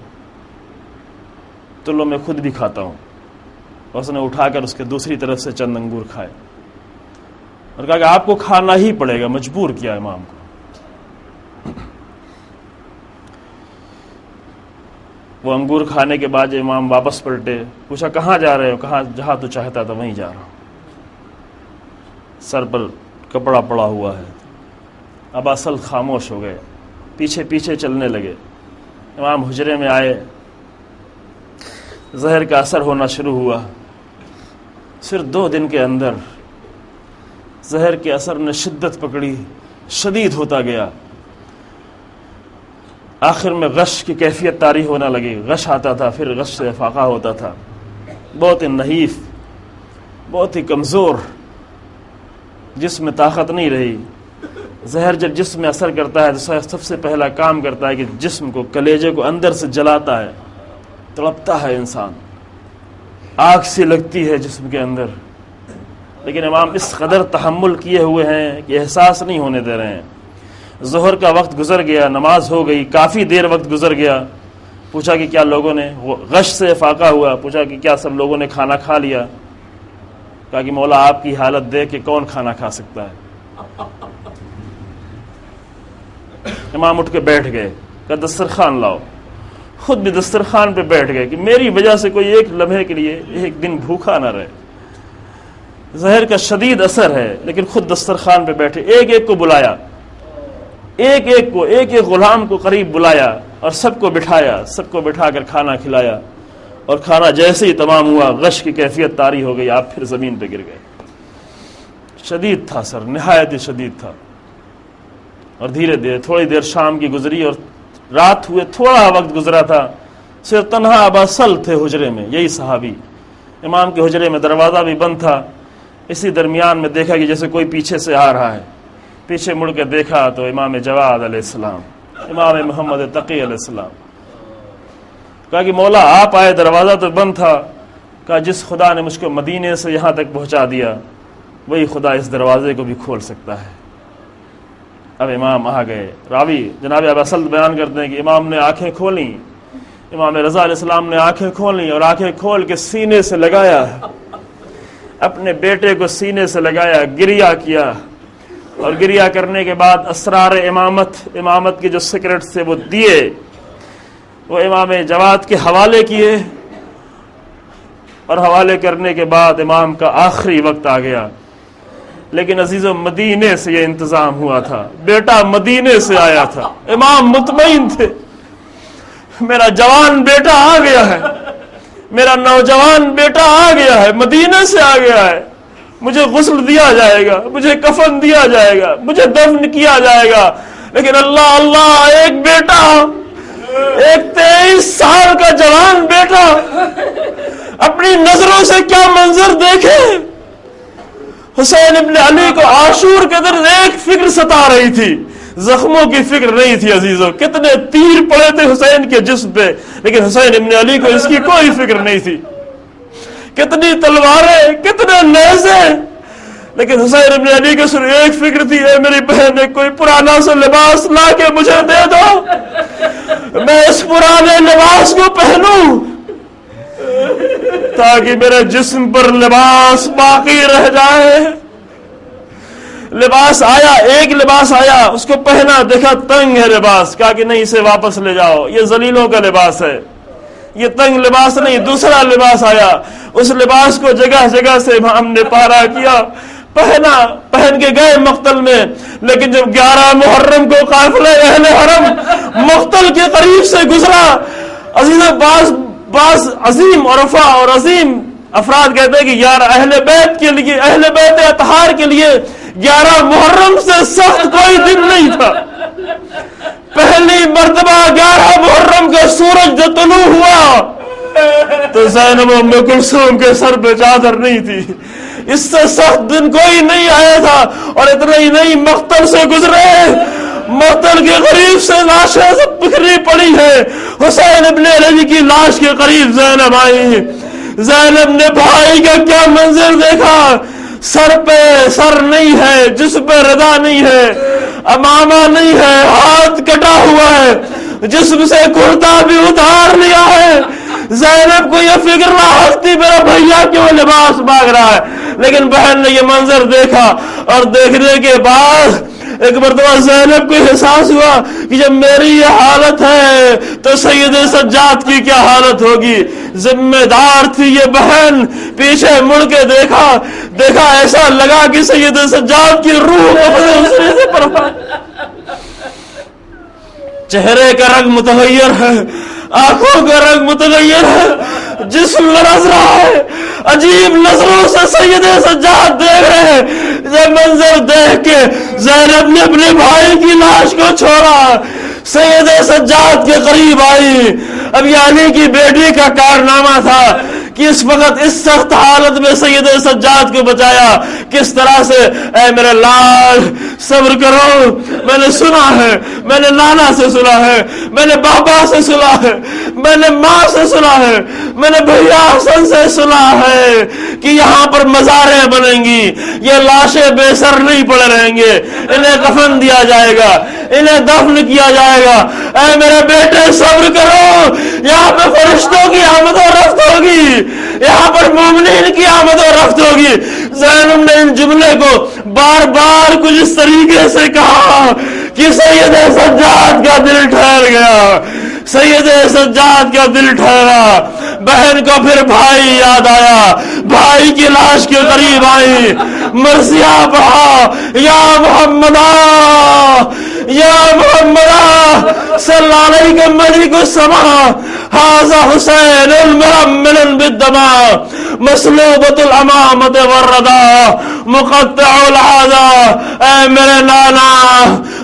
تو لو میں خود بھی کھاتا ہوں. اور اس نے اٹھا کر اس کے دوسری طرف سے چند انگور کھائے اور کہا کہ آپ کو کھانا ہی پڑے گا، مجبور کیا امام کو۔ وہ انگور کھانے کے بعد امام واپس پلٹے، پوچھا کہاں جا رہے ہو؟ کہاں جہاں تو چاہتا تھا وہیں جا رہا ہوں، سر پر کپڑا پڑا ہوا ہے۔ اب اصل خاموش ہو گئے، پیچھے پیچھے چلنے لگے۔ امام حجرے میں آئے، زہر کا اثر ہونا شروع ہوا۔ صرف 2 دن کے اندر زہر کے اثر نے شدت پکڑی، شدید ہوتا گیا۔ آخر میں غش کی کیفیت طاری ہونے لگی، غش آتا تھا، پھر غش سے افاقہ ہوتا تھا، بہت ہی نحیف، بہت ہی کمزور، جسم میں طاقت نہیں رہی۔ زہر جب جسم میں اثر کرتا ہے تو سب سے پہلا کام کرتا ہے کہ جسم کو، کلیجے کو اندر سے جلاتا ہے، تڑپتا ہے انسان، آگ سی لگتی ہے جسم کے اندر۔ لیکن امام اس قدر تحمل کیے ہوئے ہیں کہ احساس نہیں ہونے دے رہے ہیں۔ ظہر کا وقت گزر گیا، نماز ہو گئی، کافی دیر وقت گزر گیا۔ پوچھا کہ کیا لوگوں نے، غش سے فاقہ ہوا، پوچھا کہ کیا سب لوگوں نے کھانا کھا لیا؟ کہا کہ مولا آپ کی حالت دیکھ کے کون کھانا کھا سکتا ہے؟ امام اٹھ کے بیٹھ گئے، کہا دسترخوان لاؤ۔ خود بھی دسترخوان پہ بیٹھ گئے کہ میری وجہ سے کوئی ایک لمحے کے لیے ایک دن بھوکا نہ رہے۔ زہر کا شدید اثر ہے، لیکن خود دسترخوان پہ بیٹھے، ایک ایک کو بلایا، ایک ایک غلام کو قریب بلایا اور سب کو بٹھایا، سب کو بٹھا کر کھانا کھلایا۔ اور کھانا جیسے ہی تمام ہوا، غش کی کیفیت طاری ہو گئی، آپ پھر زمین پہ گر گئے۔ شدید تھا سر، نہایت ہی شدید تھا۔ اور دھیرے دھیرے تھوڑی دیر شام کی گزری اور رات ہوئے، تھوڑا وقت گزرا تھا، صرف تنہا ابا سل تھے حجرے میں، یہی صحابی۔ امام کے حجرے میں دروازہ بھی بند تھا۔ اسی درمیان میں دیکھا کہ جیسے کوئی پیچھے سے آ رہا ہے، پیچھے مڑ کے دیکھا تو امام جواد علیہ السلام، امام محمد تقی علیہ السلام۔ کہا کہ مولا آپ آئے، دروازہ تو بند تھا۔ کہا جس خدا نے مجھ کو مدینے سے یہاں تک پہنچا دیا، وہی خدا اس دروازے کو بھی کھول سکتا ہے۔ اب امام آ گئے۔ راوی جناب ابو اسد بیان کرتے ہیں کہ امام نے آنکھیں کھولیں، امام رضا علیہ السلام نے آنکھیں کھولیں اور آنکھیں کھول کے سینے سے لگایا، اپنے بیٹے کو سینے سے لگایا، گریہ کیا، اور گریہ کرنے کے بعد اسرار امامت کے جو سیکرٹ سے وہ دیے، وہ امام جواد کے حوالے کیے، اور حوالے کرنے کے بعد امام کا آخری وقت آ گیا۔ لیکن عزیزو مدینے سے یہ انتظام ہوا تھا، بیٹا مدینے سے آیا تھا، امام مطمئن تھے میرا جوان بیٹا آ گیا ہے، میرا نوجوان بیٹا آ گیا ہے، مدینے سے آ گیا ہے، مجھے غسل دیا جائے گا، مجھے کفن دیا جائے گا، مجھے دفن کیا جائے گا۔ لیکن اللہ اللہ، ایک بیٹا، ایک 23 سال کا جوان بیٹا اپنی نظروں سے کیا منظر دیکھے۔ حسین ابن علی کو عاشور کے دن ایک فکر ستا رہی تھی، زخموں کی فکر نہیں تھی عزیزوں۔ کتنے تیر پڑے تھے حسین کے جسم پہ، لیکن حسین ابن علی کو اس کی کوئی فکر نہیں تھی۔ کتنی تلواریں، کتنے نیزے، لیکن حسین ابن علی کو صرف ایک فکر تھی، اے میری بہن نے کوئی پرانا سا لباس لا کے مجھے دے دو، میں اس پرانے لباس کو پہنوں تاکہ میرے جسم پر لباس باقی رہ جائے۔ لباس آیا، ایک لباس آیا، اس کو پہنا، دیکھا تنگ ہے لباس، کہا کہ نہیں اسے واپس لے جاؤ، یہ ذلیلوں کا لباس ہے، یہ تنگ لباس نہیں۔ دوسرا لباس آیا، اس لباس کو جگہ جگہ سے امام نے پارا کیا، پہنا، پہن کے گئے مقتل میں۔ لیکن جب 11 محرم کو قافلہ اہل حرم مقتل کے قریب سے گزرا، عزیزہ بعض عظیم عرفا اور عظیم افراد کہتے ہیں کہ یار اہل بیت کے لیے، اہل بیت اطہار کے لیے 11 محرم سے سخت کوئی دن نہیں تھا۔ پہلی مرتبہ 11 محرم کا سورج جو طلوع ہوا تو زینب ام کلثوم کے سر پہ چادر نہیں تھی۔ اس سے سخت دن کوئی نہیں آیا تھا، اور اتنا ہی نہیں، مقتل سے گزرے، مقتل کے قریب سے لاشیں سب بکھری پڑی ہے۔ حسین ابن علی کی لاش کے قریب زینب آئی، زینب نے بھائی کا کیا منظر دیکھا، سر پہ سر نہیں ہے، جسم پہ ردا نہیں ہے، امامہ نہیں ہے، ہاتھ کٹا ہوا ہے، جسم سے کرتا بھی اتار لیا ہے، زینب کو یہ فکر نہ ہستی میرا بھیا کیوں لباس مانگ رہا ہے، لیکن بہن نے یہ منظر دیکھا اور دیکھنے کے بعد ایک مرتبہ زینب کو احساس ہوا کہ جب میری یہ حالت ہے تو سید سجاد کی کیا حالت ہوگی۔ ذمہ دار تھی یہ بہن، پیچھے مڑ کے دیکھا ایسا لگا کہ سید سجاد کی روح سے پرواز، چہرے کا رنگ متغیر ہے، آنکھوں کا رنگ متغیر ہے، جسم لرز رہا ہے، عجیب نظروں سے سید سجاد دیکھ رہے ہیں۔ یہ منظر دیکھ کے زینب نے اپنے بھائی کی لاش کو چھوڑا، سید سجاد کے قریب آئی۔ اب یعنی کہ بیٹی کا کارنامہ تھا کہ اس وقت اس سخت حالت میں سید سجاد کو بچایا کس طرح سے۔ اے میرے لال صبر کرو، میں نے سنا ہے، میں نے نانا سے سنا ہے، میں نے بابا سے سنا ہے، میں نے ماں سے سنا ہے، میں نے بھیا حسن سے سنا ہے کہ یہاں پر مزاریں بنیں گی، یہ لاشیں بے سر نہیں پڑے رہیں گے، انہیں کفن دیا جائے گا، انہیں دفن کیا جائے گا۔ اے میرے بیٹے صبر کرو، یہاں پہ فرشتوں کی آمد و رفت ہوگی، یہاں پر مومنین کی آمد و رفت ہوگی۔ زینب نے ان جملے کو بار بار کچھ اس طریقے سے کہا کہ سید سجاد کا دل ٹھہر گیا، سید سجاد کا دل ٹھہرا۔ بہن کو پھر بھائی یاد آیا، بھائی کی لاش کے قریب آئی، مرثیہ پڑھا، یا محمدہ یا محمدہ صلی اللہ علیہ ملک السماء ھذا حسین المرمل بالدماء مسلوبۃ الامامۃ والرداء مقطع العادہ۔ اے میرے نانا،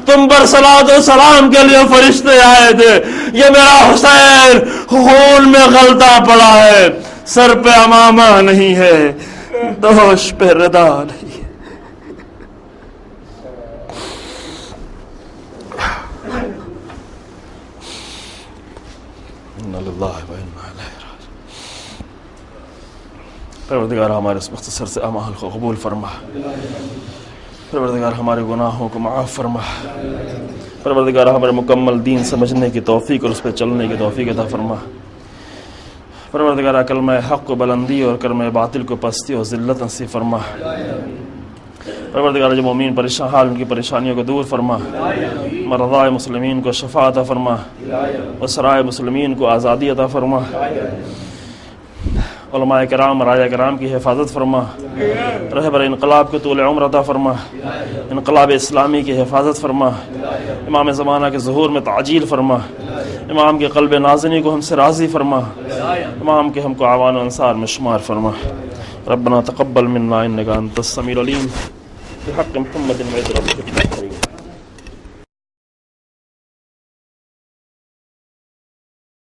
تم پر صلاۃ و سلام کے لیے فرشتے آئے تھے، یہ میرا حسین خون میں غلطہ پڑا ہے، سر پہ امامہ نہیں ہے، دوش پہ ردا نہیں ہے۔ پروردگار ہمارے اس مختصر سے اعمال کو قبول فرما، پروردگار ہمارے گناہوں کو معاف فرما، پروردگار ہمارے مکمل دین سمجھنے کی توفیق اور اس پہ چلنے کی توفیق عطا فرما، پروردگار کلمہ حق کو بلندی اور کلمہ باطل کو پستی اور ذلت نصیب فرما، پروردگار جو مومین پریشان حال ان کی پریشانیوں کو دور فرما، مرضائے مسلمین کو شفا عطا فرما، اسرائے مسلمین کو آزادی عطا فرما، علماء کرام راجہ کرام کی حفاظت فرما، رہبر انقلاب کو طول عمر عطا فرما، انقلاب اسلامی کی حفاظت فرما، امام زمانہ کے ظہور میں تعجیل فرما، امام کے قلب نازنی کو ہم سے راضی فرما، امام کے ہم کو اعوان و انصار میں شمار فرما۔ ربنا تقبل منا انک انت السمیع العلیم بحق محمد وعد ربک الکریم۔